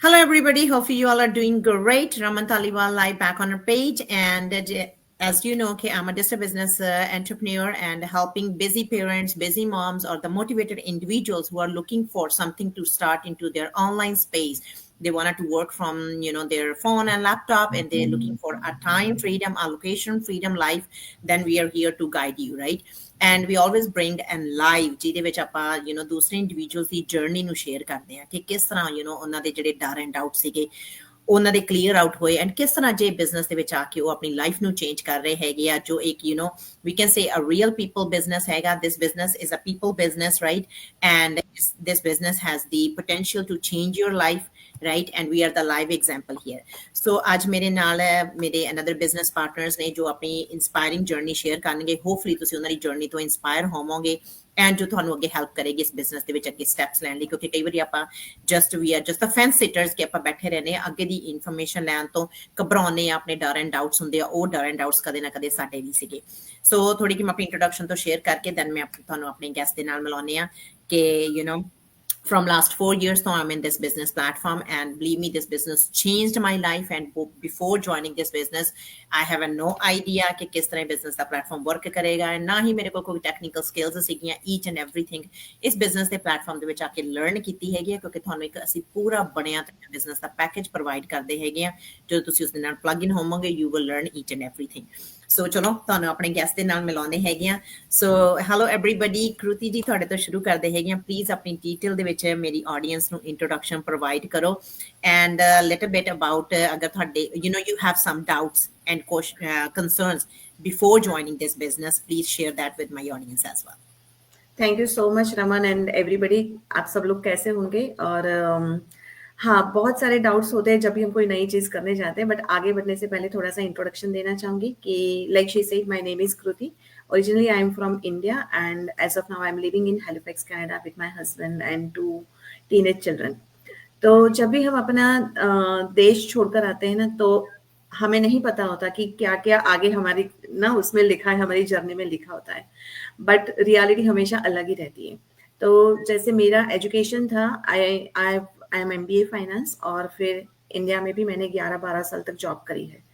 Hello, everybody. Hope you all are doing great. Raman Taliwal live back on our page. And as you know, okay, I'm a digital business entrepreneur and helping busy parents, busy moms, or the motivated individuals who are looking for something to start into their online space. They wanted to work from their phone and laptop, and they're looking for a time freedom, allocation freedom life. Then we are here to guide you, right? And we always bring and live ਜਿਹਦੇ ਵਿੱਚ ਆਪਾਂ ਦੂਸਰੇ individuals ਦੀ journey ਨੂੰ share ਕਰਦੇ ਹਾਂ ਕਿ ਕਿਸ ਤਰ੍ਹਾਂ ਉਹਨਾਂ ਦੇ ਜਿਹੜੇ ਡਰ ਐਂਡ ਡਾਊਟ ਸੀਗੇ ਉਹਨਾਂ ਦੇ ਕਲੀਅਰ ਆਊਟ ਹੋਏ ਐਂਡ ਕਿਸ ਤਰ੍ਹਾਂ ਜੇ ਬਿਜ਼ਨਸ ਦੇ ਵਿੱਚ ਆ ਕੇ ਉਹ ਆਪਣੀ ਲਾਈਫ ਨੂੰ ਚੇਂਜ ਕਰ ਰਹੇ ਹੈਗੇ ਆ ਜੋ ਇੱਕ we can say a real people business ਹੈਗਾ. This business is a people business, right? And this business has the potential to change your life, right? And we are the live example here. So ਅੱਜ ਮੇਰੇ ਨਾਲ ਮੇਰੇ another business partners ਨੇ ਜੋ ਆਪਣੀ inspiring journey share ਕਰਨਗੇ. Hopefully ਤੁਸੀਂ ਉਹਨਾਂ ਦੀ journey ਤੋਂ inspire ਹੋਵੋਗੇ and ਜੋ ਤੁਹਾਨੂੰ ਅੱਗੇ ਹੈਲਪ ਕਰੇਗੀ ਇਸ ਬਿਜ਼ਨਸ ਦੇ ਵਿੱਚ ਅੱਗੇ ਸਟੈਪਸ ਲੈਣ ਲਈ ਕਿਉਂਕਿ ਕਈ ਵਾਰੀ ਆਪਾਂ we are just fence sitters ਕਿ ਆਪਾਂ ਬੈਠੇ ਰਹਿੰਦੇ ਆ ਅੱਗੇ ਦੀ ਇਨਫੋਰਮੇਸ਼ਨ ਲੈਣ ਤੋਂ ਘਬਰਾਉਂਦੇ ਆ ਆਪਣੇ ਡਰ ਐਂਡ ਡਾਊਟਸ ਹੁੰਦੇ ਆ ਉਹ ਡਰ ਐਂਡ ਡਾਊਟਸ ਕਦੇ ਨਾ ਕਦੇ ਸਾਡੇ ਵੀ ਸੀਗੇ ਸੋ ਥੋੜੀ ਕਿ ਮੈਂ ਆਪਣੀ ਇੰਟਰੋਡਕਸ਼ਨ ਤੋਂ ਸ਼ੇਅਰ ਕਰਕੇ ਦੈਨ ਮੈਂ ਤੁਹਾਨੂੰ ਆਪਣੇ ਗੈਸਟ ਦੇ ਨਾਲ ਮਿਲਾਉਂਦੇ ਆ ਕਿ from last 4 years now I'm in this business platform and believe me this business changed my life and before joining this business I have no idea कि किस तरह business का platform work करेगा and ना ही मेरे को कोई technical skills सीखियां each and everything इस business के platform ਦੇ ਵਿੱਚ ਆ ਕੇ learn ਕੀਤੀ ਹੈਗੀ ਆ ਕਿਉਂਕਿ ਤੁਹਾਨੂੰ ਇੱਕ ਅਸੀਂ ਪੂਰਾ ਬਣਿਆ ਤੇ business ਦਾ package provide ਕਰਦੇ ਹੈਗੇ ਆ ਜਦੋਂ ਤੁਸੀਂ ਉਸ ਦੇ ਨਾਲ plug in ਹੋਵੋਗੇ you will learn each and everything ਸੋ ਚਲੋ ਤੁਹਾਨੂੰ ਆਪਣੇ ਗੈਸਟ ਦੇ ਨਾਲ ਮਿਲਾਉਂਦੇ ਹੈਗੇ ਆ ਸੋ ਹੈਲੋ ਐਵਰੀਬਾਡੀ ਕ੍ਰੂਤੀ ਜੀ ਤੁਹਾਡੇ ਤੋਂ ਸ਼ੁਰੂ ਕਰਦੇ ਹੈਗੇ ਆ ਪਲੀਜ਼ ਆਪਣੀ ਡਿਟੇਲ ਦੇ ਵਿੱਚ ਮੇਰੀ ਆਡੀਅנס ਨੂੰ ਇੰਟਰੋਡਕਸ਼ਨ ਪ੍ਰੋਵਾਈਡ ਕਰੋ ਐਂਡ ਲਿਟਲ ਬਿਟ ਅਬਾਊਟ ਅਗਰ ਤੁਹਾਡੇ you have some doubts and concerns before joining this business please share that with my audience as well. Thank you so much Raman and everybody. आप सब लोग कैसे होंगे और हाँ बहुत सारे डाउट्स होते हैं जब भी हम कोई नई चीज़ करने जाते हैं बट आगे बढ़ने से पहले थोड़ा सा इंट्रोडक्शन देना चाहूँगी कि like she said my name is Kriti. Originally I am from India and as of now I am living in Halifax, Canada with my husband and 2 teenage children. तो जब भी हम अपना देश छोड़कर आते हैं ना तो हमें नहीं पता होता कि क्या क्या आगे हमारी ना उसमें लिखा है हमारी जर्नी में लिखा होता है बट रियलिटी हमेशा अलग ही रहती है. तो जैसे मेरा एजुकेशन था आई एम MBA फाइनेंस और फिर इंडिया में भी मैंने 11-12 साल तक जॉब करी है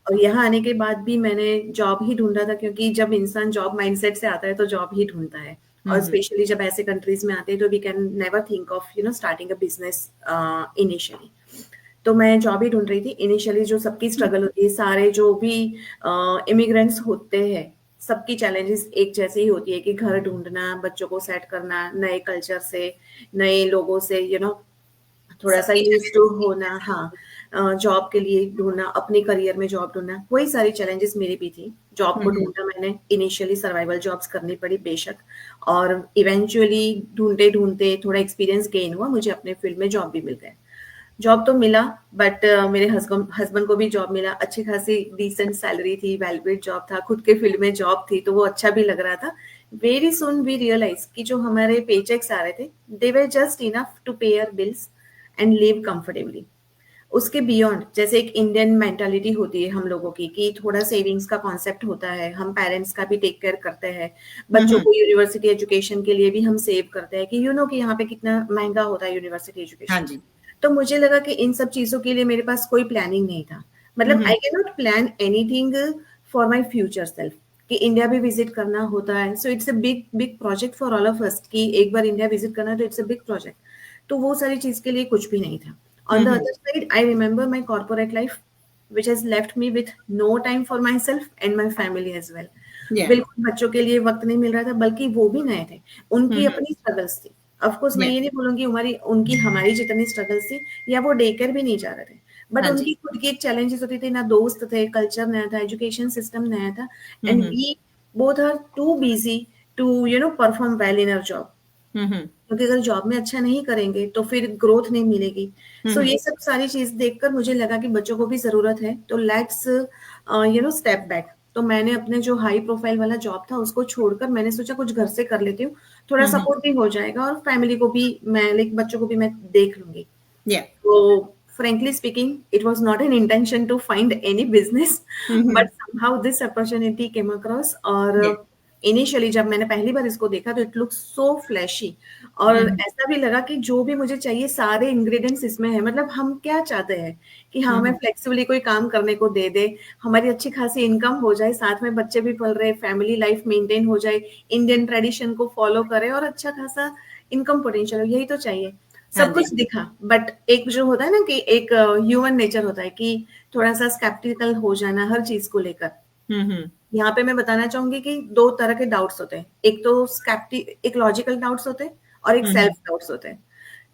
और यहाँ आने के बाद भी मैंने जॉब ही ढूंढा था क्योंकि जब इंसान जॉब माइंडसेट से आता है तो जॉब ही ढूंढता है और स्पेशली जब ऐसे कंट्रीज में आते हैं तो we can never think of starting a business initially. तो मैं जॉब ही ढूंढ रही थी इनिशियली. जो सबकी स्ट्रगल होती है सारे जो भी इमिग्रेंट्स होते हैं सबकी चैलेंजेस एक जैसे ही होती है कि घर ढूंढना बच्चों को सेट करना नए कल्चर से नए लोगों से थोड़ा सा यूज टू होना हाँ जॉब के लिए ढूंढना अपने करियर में जॉब ढूंढना वही सारी चैलेंजेस मेरी भी थी. जॉब को ढूंढना मैंने इनिशियली सर्वाइवल जॉब्स करनी पड़ी बेशक और इवेंचुअली ढूंढते ढूंढते थोड़ा एक्सपीरियंस गेन हुआ मुझे अपने फील्ड में जॉब भी मिल गया. जॉब तो मिला बट मेरे हस्बैंड को भी जॉब मिला अच्छी खासी डिसेंट सैलरी थी वैल्यूएड जॉब था खुद के फील्ड में जॉब थी तो वो अच्छा भी लग रहा था. वेरी सुन वी रियलाइज कि जो हमारे पेचेक्स आ रहे थे they were just enough to pay our bills and live comfortably. उसके बियॉन्ड जैसे एक इंडियन मेंटालिटी होती है हम लोगों की कि थोड़ा सेविंग्स का कॉन्सेप्ट होता है हम पेरेंट्स का भी टेक केयर करते हैं बच्चों को यूनिवर्सिटी एजुकेशन के लिए भी हम सेव करते हैं कि कि यहाँ पे कितना महंगा होता है यूनिवर्सिटी एजुकेशन. हाँ जी. तो मुझे लगा कि इन सब चीजों के लिए मेरे पास कोई प्लानिंग नहीं था. मतलब I can not plan anything for my future self कि इंडिया भी विजिट करना होता है. So it's a big big project for all of us कि एक बार इंडिया विजिट करना तो इट्स अ बिग प्रोजेक्ट. तो वो सारी चीज के लिए कुछ भी नहीं था. On the other side I remember my corporate life which has left me with no time for myself and my family as well. बिल्कुल बच्चों के लिए वक्त नहीं मिल रहा था बल्कि वो भी नए थे उनकी अपनी स्ट्रगल्स थी. ऑफ कोर्स मैं ये नहीं बोलूंगी उनकी हमारी जितनी स्ट्रगल्स थी या वो डे केयर भी नहीं जा रहे थे बट उनकी खुद की एक चैलेंजेस होती थी ना दोस्त थे कल्चर नया था एजुकेशन सिस्टम नया था and we both are too busy to perform well in our job क्योंकि अगर जॉब में अच्छा नहीं करेंगे तो फिर ग्रोथ नहीं मिलेगी. सो ये सब सारी चीज देखकर मुझे लगा कि बच्चों को भी जरूरत है तो लेट्स स्टेप बैक. तो मैंने अपने जो हाई प्रोफाइल वाला जॉब था उसको छोड़कर मैंने सोचा कुछ घर से कर लेती हूँ थोड़ा सपोर्ट भी हो जाएगा और फैमिली को भी मैं लाइक बच्चों को भी मैं देख लूंगी. तो frankly speaking it was not an intention to find any business but somehow this opportunity came across और इनिशियली जब मैंने पहली बार इसको देखा तो इट लुक्स सो फ्लैशी, और ऐसा भी लगा कि जो भी मुझे चाहिए सारे इंग्रेडिएंट्स इसमें है। मतलब हम क्या चाहते हैं कि हाँ, हमें फ्लेक्सिबली कोई काम करने को दे दे, हमारी अच्छी खासी इनकम हो जाए, साथ में बच्चे भी पल रहे, फैमिली लाइफ मेंटेन हो जाए, इंडियन ट्रेडिशन को फॉलो करे और अच्छा खासा इनकम पोटेंशियल हो, यही तो चाहिए। हाँ सब जी। कुछ दिखा, बट एक जो होता है ना कि एक ह्यूमन नेचर होता है कि थोड़ा सा स्केप्टिकल हो जाना हर चीज को लेकर। हम्म। यहाँ पे मैं बताना चाहूंगी कि दो तरह के डाउट्स होते हैं, एक तो एक लॉजिकल डाउट्स होते हैं और एक सेल्फ डाउट्स होते हैं।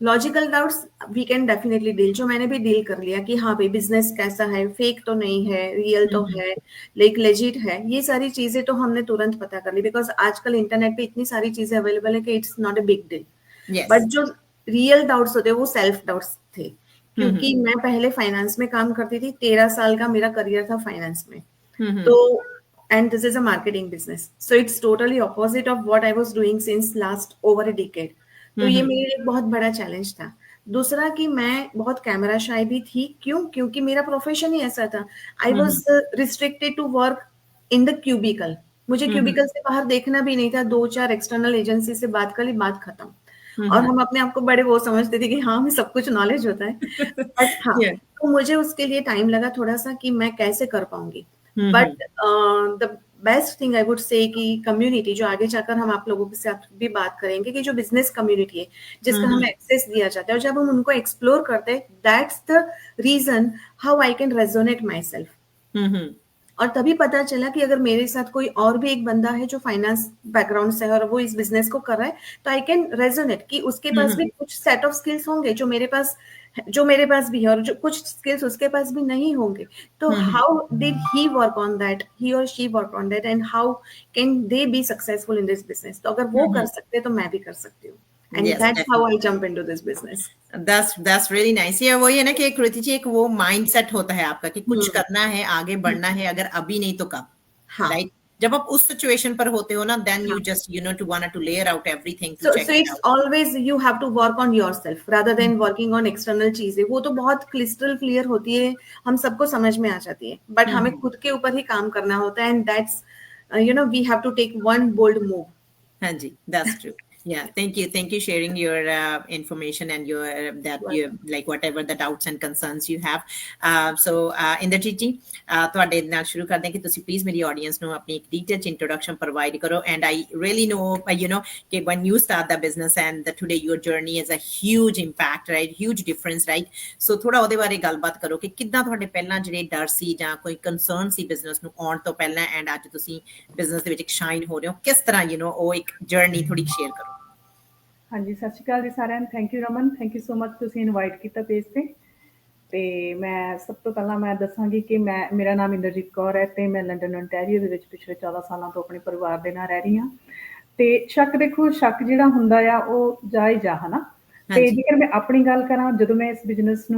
Logical doubts we can definitely deal, जो मैंने भी डील कर लिया कि हाँ भाई बिजनेस कैसा है, फेक तो नहीं है, रियल तो है, लाइक लेजिट है, ये सारी चीजें तो हमने तुरंत पता कर ली, बिकॉज आजकल इंटरनेट पे इतनी सारी चीजें अवेलेबल है कि it's not a big deal. But yes. जो रियल डाउट्स होते हैं वो सेल्फ डाउट्स थे, क्योंकि मैं पहले फाइनेंस में काम करती थी, 13 साल का मेरा करियर था फाइनेंस में। तो and this is a marketing business, so it's totally opposite of what I was doing since last over a decade. तो ये मेरे लिए एक बहुत बड़ा चैलेंज था। दूसरा कि मैं बहुत कैमरा शाय भी थी, क्यों? क्योंकि मेरा प्रोफेशन ही ऐसा था। I was restricted to work in the cubicle, मुझे क्यूबिकल से बाहर देखना भी नहीं था, 2-4 एक्सटर्नल एजेंसी से बात कर ली, बात खत्म। और हम अपने आप को बड़े वो समझते थे कि हाँ हमें सब कुछ नॉलेज होता है, बट हाँ, Yeah. तो मुझे उसके लिए टाइम लगा थोड़ा सा कि मैं कैसे कर पाऊंगी। But the best thing I would say कि कम्युनिटी, जो आगे जाकर हम आप लोगों के साथ भी बात करेंगे, कि जो बिजनेस कम्युनिटी है जिसका हमें एक्सेस दिया जाता है, और जब हम उनको एक्सप्लोर करते हैं, that's the reason how I can resonate myself. और तभी पता चला कि अगर मेरे साथ कोई और भी एक बंदा है जो फाइनेंस बैकग्राउंड से है और वो इस बिजनेस को कर रहा है, तो आई कैन रेजोनेट कि उसके पास भी कुछ सेट ऑफ स्किल्स होंगे जो मेरे पास भी है, और जो कुछ स्किल्स उसके पास भी नहीं होंगे। तो how did he work on that, he और she work on that, and how can they be successful in this business. तो अगर वो कर सकते हैं तो मैं भी कर सकती हूँ, and Yes, that's how definitely. I jump into this business. That's really nice. ये वही है ना कि कृति जी, एक वो माइंडसेट होता है आपका कि कुछ करना है, आगे बढ़ना है, अगर अभी नहीं तो कब, हाँ राइट? जब आप उस सिचुएशन पर होते हो ना, देन यू हाँ। Just to want to layer out everything to So check it it's out. always you have to work on yourself rather than working on external चीजें। वो तो बहुत क्रिस्टल क्लियर होती है, हम सबको समझ में आ जाती है, बट हमें खुद के ऊपर ही काम करना होता है, and that's we have to take one bold move. हाँ जी, that's true. Yeah, thank you sharing your information and your that you like whatever the doubts and concerns you have. So Inderjit ji, ਤੁਹਾਡੇ ਨਾਲ ਸ਼ੁਰੂ ਕਰਦੇ ਹਾਂ ਕਿ ਤੁਸੀਂ please ਮੇਰੀ audience ਨੂੰ ਆਪਣੀ ਇੱਕ ਡੀਟੇਲਡ ਇੰਟਰੋਡਕਸ਼ਨ ਪ੍ਰੋਵਾਈਡ ਕਰੋ, and I really know ਕਿ when you start the business and today your journey is a huge impact, right, huge difference, right? So ਥੋੜਾ ਉਹਦੇ ਬਾਰੇ ਗੱਲਬਾਤ ਕਰੋ ਕਿ ਕਿੱਦਾਂ ਤੁਹਾਡੇ ਪਹਿਲਾਂ ਜਿਹੜੇ ਡਰ ਸੀ ਜਾਂ ਕੋਈ ਕੰਸਰਨ ਸੀ ਬਿਜ਼ਨਸ ਨੂੰ ਆਉਣ ਤੋਂ ਪਹਿਲਾਂ, ਐਂਡ ਅੱਜ ਤੁਸੀਂ ਬਿਜ਼ਨਸ ਦੇ ਵਿੱਚ ਇੱਕ ਸ਼ਾਈਨ ਹੋ ਰਹੇ ਹੋ, ਕਿਸ ਤਰ੍ਹਾਂ ਉਹ ਇੱਕ ਜਰਨੀ ਥੋੜੀ ਸ਼ੇਅਰ ਕਰੋ। ਹਾਂਜੀ, ਸਤਿ ਸ਼੍ਰੀ ਅਕਾਲ ਜੀ ਸਾਰਿਆਂ ਨੂੰ। Thank you Raman, thank you so much ਤੁਸੀਂ ਇਨਵਾਈਟ ਕੀਤਾ ਪੇਜ ਤੇ। ਤੇ ਮੈਂ ਸਭ ਤੋਂ ਪਹਿਲਾਂ ਮੈਂ ਦੱਸਾਂਗੀ ਕਿ ਮੇਰਾ ਨਾਮ ਇੰਦਰਜੀਤ ਕੌਰ ਹੈ ਤੇ ਮੈਂ ਲੰਡਨ ontario ਦੇ ਵਿੱਚ ਪਿਛਲੇ 14 ਸਾਲਾਂ ਤੋਂ ਆਪਣੇ ਪਰਿਵਾਰ ਦੇ ਨਾਲ ਰਹਿ ਰਹੀ ਹਾਂ। ਤੇ ਦੇਖੋ ਸ਼ੱਕ ਜਿਹੜਾ ਹੁੰਦਾ ਆ ਉਹ ਜਾਇਜ਼ ਆ, ਹਨਾ। ਤੇ ਜੇਕਰ ਮੈਂ ਆਪਣੀ ਗੱਲ ਕਰਾਂ, ਜਦੋਂ ਮੈਂ ਇਸ ਬਿਜ਼ਨਸ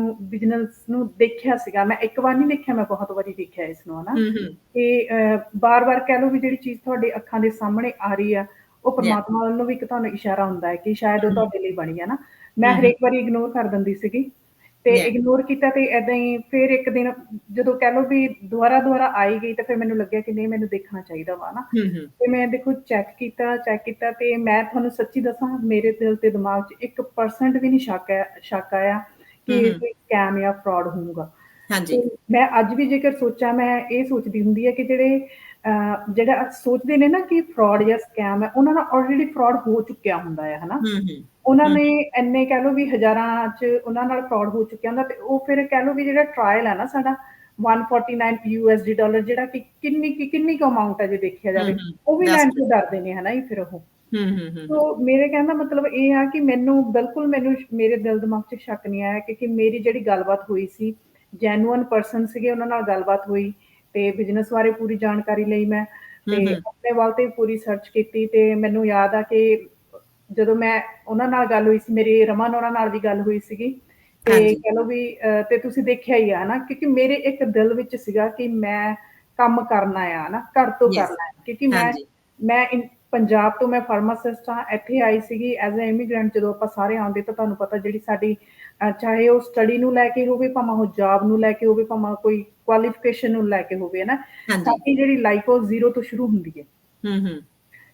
ਨੂੰ ਦੇਖਿਆ ਸੀਗਾ, ਮੈਂ ਇੱਕ ਵਾਰ ਨਹੀਂ ਦੇਖਿਆ, ਮੈਂ ਬਹੁਤ ਵਾਰੀ ਦੇਖਿਆ ਇਸ ਨੂੰ, ਹਨਾ। ਤੇ ਬਾਰ-ਬਾਰ ਕਹਿ ਲਓ ਵੀ ਜਿਹੜੀ ਚੀਜ਼ ਤੁਹਾਡੇ ਅੱਖਾਂ ਦੇ ਸਾਹਮਣੇ ਆ ਰਹੀ ਆ, ਉਹ ਪਰਮਾਤਮਾ ਵੱਲੋਂ ਵੀ ਇੱਕ ਤੁਹਾਨੂੰ ਇਸ਼ਾਰਾ ਹੁੰਦਾ ਹੈ ਕਿ ਸ਼ਾਇਦ ਉਹ ਤੁਹਾਡੇ ਲਈ ਬਣੀ ਹੈ ਨਾ। ਮੈਂ ਹਰੇਕ ਵਾਰੀ ਇਗਨੋਰ ਕਰ ਦਿੰਦੀ ਸੀਗੀ, ਤੇ ਇਗਨੋਰ ਕੀਤਾ, ਤੇ ਏਦਾਂ ਹੀ ਫਿਰ ਇੱਕ ਦਿਨ ਜਦੋਂ ਕਹਿ ਲਓ ਵੀ ਦੁਬਾਰਾ ਆਈ ਗਈ, ਤੇ ਫਿਰ ਮੈਨੂੰ ਲੱਗਿਆ ਕਿ ਨਹੀਂ, ਮੈਨੂੰ ਦੇਖਣਾ ਚਾਹੀਦਾ ਵਾ ਨਾ। ਤੇ ਮੈਂ ਦੇਖੋ ਚੈੱਕ ਕੀਤਾ, ਤੇ ਮੈਂ ਤੁਹਾਨੂੰ ਸੱਚੀ ਦੱਸਾਂ, ਮੇਰੇ ਦਿਲ ਤੇ ਦਿਮਾਗ 'ਚ 1% ਵੀ ਨਹੀਂ ਸ਼ੱਕ ਆਇਆ ਕਿ ਕੋਈ ਸਕੈਮ ਜਾਂ ਫਰਾਡ ਹੋਊਗਾ। ਮੈਂ ਅੱਜ ਵੀ ਜੇਕਰ ਸੋਚਾਂ, ਮੈਂ ਇਹ ਸੋਚਦੀ ਹੁੰਦੀ ਹੈ ਕਿ ਜਿਹੜਾ ਸੋਚਦੇ ਨੇ ਨਾ ਕਿ ਫਰਾਡ ਜਾਂ ਸਕੈਮ ਹੈ, ਉਹਨਾਂ ਨਾਲ ਆਲਰੇਡੀ ਫਰਾਡ ਹੋ ਚੁੱਕਿਆ ਹੁੰਦਾ ਹੈ, ਹਨਾ। ਉਹਨਾਂ ਨੇ ਇੰਨੇ ਕਹਿ ਲਓ ਵੀ ਹਜ਼ਾਰਾਂ 'ਚ ਉਹਨਾਂ ਨਾਲ ਫਰਾਡ ਹੋ ਚੁੱਕਿਆ ਹੁੰਦਾ, ਤੇ ਉਹ ਫਿਰ ਕਹਿ ਲਓ ਵੀ ਜਿਹੜਾ ਟਰਾਇਲ ਹੈ ਨਾ ਸਾਡਾ $149 ਜਿਹੜਾ ਕਿ ਕਿੰਨੀ ਕੁ ਅਮਾਊਂਟ ਹੈ ਜੇ ਦੇਖਿਆ ਜਾਵੇ, ਉਹ ਵੀ ਲੈਣ ਤੋਂ ਡਰਦੇ ਨੇ, ਹਨਾ। ਫਿਰ ਉਹ ਸੋ ਮੇਰੇ ਕਹਿਣ ਦਾ ਮਤਲਬ ਇਹ ਆ ਕਿ ਮੈਨੂੰ ਮੇਰੇ ਦਿਲ ਦਿਮਾਗ 'ਚ ਸ਼ੱਕ ਨਹੀਂ ਆਇਆ, ਕਿਉਂਕਿ ਮੇਰੀ ਜਿਹੜੀ ਗੱਲਬਾਤ ਹੋਈ ਸੀ, ਜੈਨੂਅਨ ਪਰਸਨ ਸੀਗੇ, ਉਹਨਾਂ ਨਾਲ ਗੱਲਬਾਤ ਹੋਈ, ਤੇ ਬਿਜ਼ਨਸ ਬਾਰੇ ਪੂਰੀ ਜਾਣਕਾਰੀ ਲਈ ਮੈਂ, ਤੇ ਆਪਣੇ ਵੱਲ ਤੇ ਪੂਰੀ ਸਰਚ ਕੀਤੀ। ਤੇ ਮੈਨੂੰ ਯਾਦ ਆ ਕਿ ਜਦੋਂ ਮੈਂ ਉਹਨਾਂ ਨਾਲ ਗੱਲ ਹੋਈ ਸੀ, ਮੇਰੀ ਰਮਨ ਉਹਨਾਂ ਨਾਲ ਵੀ ਗੱਲ ਹੋਈ ਸੀਗੀ, ਤੇ ਕਹਿ ਲਓ ਵੀ ਤੇ ਤੁਸੀਂ ਦੇਖਿਆ ਹੀ ਆ ਨਾ, ਕਿਉਂਕਿ ਮੇਰੇ ਇੱਕ ਦਿਲ ਵਿੱਚ ਸੀਗਾ ਕਿ ਮੈਂ ਕੰਮ ਕਰਨਾ ਆ ਨਾ, ਘਰ ਤੋਂ ਕਰਨਾ ਹੈ, ਕਿਉਂਕਿ ਮੈਂ ਪੰਜਾਬ ਤੋਂ, ਮੈਂ ਫਾਰਮਾਸਿਸਟ ਹਾਂ, ਇੱਥੇ ਆਈ ਸੀਗੀ ਐਜ਼ ਅ ਇਮੀਗ੍ਰੈਂਟ। ਜਦੋਂ ਆਪਾਂ ਸਾਰੇ ਆਉਂਦੇ ਤਾਂ ਤੁਹਾਨੂੰ ਪਤਾ ਜਿਹੜੀ ਸਾਡੀ ਚਾਹੇ ਉਹ ਸਟੱਡੀ ਨੂੰ ਲੈ ਕੇ ਹੋਵੇ, ਭਾਵੇਂ ਉਹ ਜੌਬ ਨੂੰ ਲੈ ਕੇ ਹੋਵੇ, ਭਾਵੇਂ ਕੋਈ ਕੁਆਲੀਫਿਕੇਸ਼ਨ ਨੂੰ ਲੈ ਕੇ ਹੋਵੇ ਨਾ, ਸਾਡੀ ਜਿਹੜੀ ਲਾਈਫ ਉਹ ਜ਼ੀਰੋ ਤੋਂ ਸ਼ੁਰੂ ਹੁੰਦੀ ਹੈ।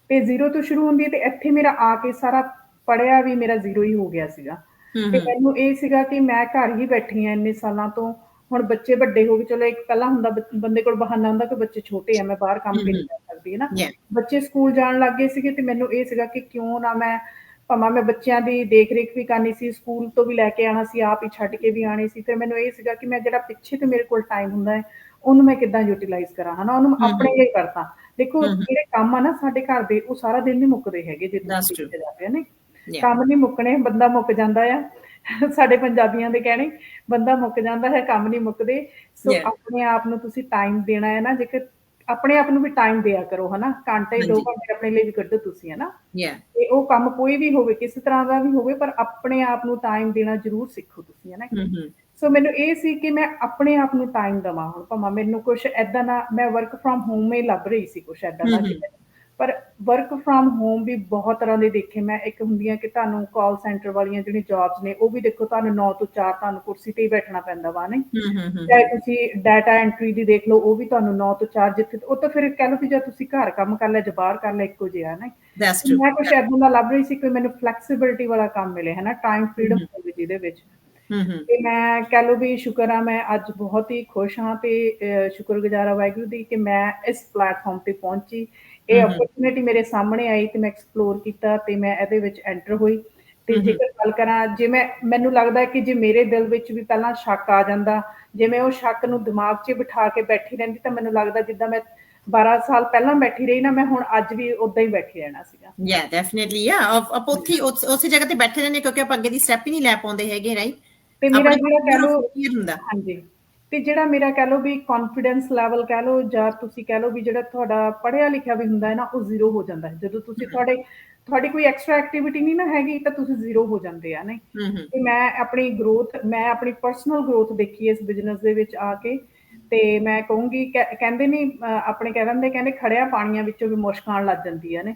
ਤੇ ਜ਼ੀਰੋ ਤੋਂ ਸ਼ੁਰੂ ਹੁੰਦੀ ਹੈ ਤੇ ਇੱਥੇ ਮੇਰਾ ਆ ਕੇ ਸਾਰਾ ਪੜ੍ਹਿਆ ਵੀ ਮੇਰਾ ਜ਼ੀਰੋ ਹੀ ਹੋ ਗਿਆ ਸੀਗਾ। ਤੇ ਮੈਨੂੰ ਇਹ ਸੀਗਾ ਕਿ ਮੈਂ ਘਰ ਹੀ ਬੈਠੀ ਹਾਂ ਇੰਨੇ ਸਾਲਾਂ ਤੋਂ, ਹੁਣ ਬੱਚੇ ਵੱਡੇ ਹੋ ਗਏ, ਚਲੋ ਇੱਕ ਪਹਿਲਾਂ ਹੁੰਦਾ ਬੰਦੇ ਕੋਲ ਬਹਾਨਾ ਹੁੰਦਾ ਕਿ ਬੱਚੇ ਛੋਟੇ ਆ, ਮੈਂ ਬਾਹਰ ਕੰਮ ਵੀ ਨਹੀਂ ਕਰ ਸਕਦੀ ਹੈ ਨਾ। Yeah. ਬੱਚੇ ਸਕੂਲ ਜਾਣ ਲੱਗ ਗਏ ਸੀਗੇ ਤੇ ਮੈਨੂੰ ਇਹ ਸੀਗਾ ਕਿ ਕਿਉਂ ਨਾ ਮੈਂ, ਭਾਵੇਂ ਮੈਂ ਬੱਚਿਆਂ ਦੀ ਦੇਖ ਰੇਖ ਵੀ ਕਰਨੀ ਸੀ, ਸਕੂਲ ਤੋਂ ਵੀ ਲੈ ਕੇ ਆਉਣਾ ਸੀ, ਆਪ ਹੀ ਛੱਡ ਕੇ ਵੀ ਆਉਣੇ ਸੀ, ਫਿਰ ਮੈਨੂੰ ਇਹ ਸੀਗਾ ਕਿ ਮੈਂ ਜਿਹੜਾ ਪਿੱਛੇ ਤੇ ਮੇਰੇ ਕੋਲ ਟਾਈਮ ਹੁੰਦਾ ਹੈ ਉਹਨੂੰ ਮੈਂ ਕਿੱਦਾਂ ਯੂਟੀਲਾਈਜ਼ ਕਰਾਂ, ਹਨਾ, ਉਹਨੂੰ ਮੈਂ ਆਪਣੇ ਲਈ ਕਰਦਾ। ਦੇਖੋ ਜਿਹੜੇ ਕੰਮ ਆ ਨਾ ਸਾਡੇ ਘਰ ਦੇ, ਉਹ ਸਾਰਾ ਦਿਨ ਨਹੀਂ ਮੁੱਕਦੇ ਹੈਗੇ ਜੇ ਤੁਸੀਂ ਦੇਖੇ ਜਾਂਦੇ ਨੇ, ਕੰਮ ਨਹੀਂ ਮੁੱਕਣੇ, ਬੰਦਾ ਮੁੱਕ ਜਾਂਦਾ ਆ। ਸਾਡੇ ਪੰਜਾਬੀਆਂ ਦੇ ਕਹਿਣੇ, ਬੰਦਾ ਮੁੱਕ ਜਾਂਦਾ ਹੈ, ਕੰਮ ਨਹੀਂ ਮੁੱਕਦੇ। ਸੋ ਆਪਣੇ ਆਪ ਨੂੰ ਤੁਸੀਂ ਟਾਈਮ ਦੇਣਾ ਹੈ ਨਾ, ਜੇਕਰ ਆਪਣੇ ਆਪ ਨੂੰ ਵੀ ਟਾਈਮ ਦਿਆ ਕਰੋ, ਹਨਾ, ਘੰਟੇ 2 ਘੰਟੇ ਆਪਣੇ ਲਈ ਵੀ ਕੱਢੋ ਤੁਸੀਂ, ਹਨਾ। ਤੇ ਉਹ ਕੰਮ ਕੋਈ ਵੀ ਹੋਵੇ, ਕਿਸੇ ਤਰ੍ਹਾਂ ਦਾ ਵੀ ਹੋਵੇ, ਪਰ ਆਪਣੇ ਆਪ ਨੂੰ ਟਾਈਮ ਦੇਣਾ ਜ਼ਰੂਰ ਸਿੱਖੋ ਤੁਸੀਂ, ਹਨਾ। ਸੋ ਮੈਨੂੰ ਇਹ ਸੀ ਕਿ ਮੈਂ ਆਪਣੇ ਆਪ ਨੂੰ ਟਾਈਮ ਦੇਵਾਂ। ਹੁਣ ਭਾਵੇਂ ਮੈਨੂੰ ਕੁਛ ਏਦਾਂ ਦਾ, ਮੈਂ ਵਰਕ ਫਰੋਮ ਹੋਮ ਹੀ ਲੱਭ ਰਹੀ ਸੀ ਕੁਛ ਏਦਾਂ ਦਾ, ਪਰ ਵਰਕ ਫਰੋਮ ਹੋਮ ਵੀ ਬਹੁਤ ਤਰ੍ਹਾਂ ਦੇ ਦੇਖੇ ਮੈਂ। ਇੱਕ ਹੁੰਦੀਆਂ ਕਿ ਤੁਹਾਨੂੰ ਕਾਲ ਸੈਂਟਰ ਵਾਲੀਆਂ ਜਿਹੜੀਆਂ ਜੌਬਸ ਨੇ, ਉਹ ਵੀ ਦੇਖੋ ਤੁਹਾਨੂੰ 9 ਤੋਂ 4 ਤੁਹਾਨੂੰ ਕੁਰਸੀ ਤੇ ਹੀ ਬੈਠਣਾ ਪੈਂਦਾ ਵਾ, ਨਹੀਂ। ਚਾਹੇ ਤੁਸੀਂ ਡਾਟਾ ਐਂਟਰੀ ਦੀ ਦੇਖ ਲਓ, ਉਹ ਵੀ ਤੁਹਾਨੂੰ 9 ਤੋਂ 4, ਜਿੱਥੇ ਉਹ ਤਾਂ ਫਿਰ ਕਹਿ ਲਓ ਕਿ ਜੇ ਤੁਸੀਂ ਘਰ ਕੰਮ ਕਰ ਲਿਆ ਜਾਂ ਬਾਹਰ ਕਰ ਲਿਆ, ਇੱਕੋ ਜਿਹਾ ਨਾ। ਮੈਂ ਕੁਛ ਏਦਾਂ ਦਾ ਲੱਭ ਰਹੀ ਸੀ ਕਿ ਮੈਨੂੰ ਫਲੈਕਸੀਬਿਲਿਟੀ ਵਾਲਾ ਕੰਮ ਮਿਲੇ, ਹਨਾ, ਟਾਈਮ ਫਰੀਡਮ ਹੋਵੇ ਜਿਹਦੇ ਵਿੱਚ। ਤੇ ਮੈਂ ਕਹਿ ਲਓ ਵੀ ਸ਼ੁਕਰ ਆ, ਮੈਂ ਅੱਜ ਬਹੁਤ ਹੀ ਖੁਸ਼ ਹਾਂ ਤੇ ਸ਼ੁਕਰਗੁਜ਼ਾਰ ਆ ਵਾਹਿਗੁਰੂ ਦੀ ਕਿ ਮੈਂ ਇਸ ਪਲੇਟਫਾਰਮ ਤੇ ਪਹੁੰਚੀ। ਇਹ ਓਪਰਚੁਨਿਟੀ ਮੇਰੇ ਸਾਹਮਣੇ ਆਈ ਤੇ ਮੈਂ ਐਕਸਪਲੋਰ ਕੀਤਾ ਤੇ ਮੈਂ ਇਹਦੇ ਵਿੱਚ ਐਂਟਰ ਹੋਈ। ਤੇ ਜੇਕਰ ਗੱਲ ਕਰਾਂ, ਜੇ ਮੈਨੂੰ ਲੱਗਦਾ ਕਿ ਜੇ ਮੇਰੇ ਦਿਲ ਵਿੱਚ ਵੀ ਪਹਿਲਾਂ ਸ਼ੱਕ ਆ ਜਾਂਦਾ, ਜੇ ਮੈਂ ਉਹ ਸ਼ੱਕ ਨੂੰ ਦਿਮਾਗ 'ਚ ਬਿਠਾ ਕੇ ਬੈਠੀ ਰਹਿੰਦੀ, ਤਾਂ ਮੈਨੂੰ ਲੱਗਦਾ ਜਿੱਦਾਂ ਮੈਂ 12 ਸਾਲ ਪਹਿਲਾਂ ਬੈਠੀ ਰਹੀ ਨਾ, ਮੈਂ ਹੁਣ ਅੱਜ ਵੀ ਉਦਾਂ ਹੀ ਬੈਠੀ ਰਹਿਣਾ ਸੀਗਾ। ਡੈਫੀਨਿਟਲੀ ਆਪਾਂ ਉੱਥੇ ਉਸੇ ਜਗ੍ਹਾ ਤੇ ਬੈਠੇ ਰਹਿੰਦੇ ਕਿਉਂਕਿ ਆਪਾਂ ਅੱਗੇ ਦੀ ਸਟੈਪ ਹੀ ਨਹੀਂ ਲੈ ਪਾਉਂਦੇ ਹੈਗੇ, ਰਾਈਟ। ਤੇ ਮੇਰਾ ਜਿਹੜਾ ਕਹਿ ਲਓ, ਹਾਂਜੀ, ਤੇ ਜਿਹੜਾ ਮੇਰਾ ਕਹਿ ਲਓ ਵੀ ਕੌਨਫੀਡੈਂਸ ਲੈਵਲ ਕਹਿ ਲਓ, ਜਾਂ ਤੁਸੀਂ ਕਹਿ ਲਓ ਵੀ ਜਿਹੜਾ ਤੁਹਾਡਾ ਪੜ੍ਹਿਆ ਲਿਖਿਆ ਵੀ ਹੁੰਦਾ ਹੈ ਨਾ, ਉਹ ਜ਼ੀਰੋ ਹੋ ਜਾਂਦਾ ਹੈ ਜਦੋਂ ਤੁਸੀਂ ਤੁਹਾਡੀ ਕੋਈ ਐਕਸਟਰਾ ਐਕਟੀਵਿਟੀ ਨਹੀਂ ਨਾ ਹੈਗੀ, ਤਾਂ ਤੁਸੀਂ ਜ਼ੀਰੋ ਹੋ ਜਾਂਦੇ ਆ, ਨਹੀਂ। ਤੇ ਮੈਂ ਆਪਣੀ ਗਰੋਥ, ਮੈਂ ਆਪਣੀ ਪਰਸਨਲ ਗਰੋਥ ਦੇਖੀ ਇਸ ਬਿਜ਼ਨਸ ਦੇ ਵਿੱਚ ਆ ਕੇ। ਤੇ ਮੈਂ ਕਹੂੰਗੀ, ਕਹਿੰਦੇ ਨਹੀਂ ਆਪਣੇ ਕਹਿ ਦਿੰਦੇ, ਕਹਿੰਦੇ ਖੜਿਆ ਪਾਣੀਆਂ ਵਿੱਚੋਂ ਵੀ ਮੁਸ਼ਕ ਆਉਣ ਲੱਗ ਜਾਂਦੀ ਹੈ ਨੇ।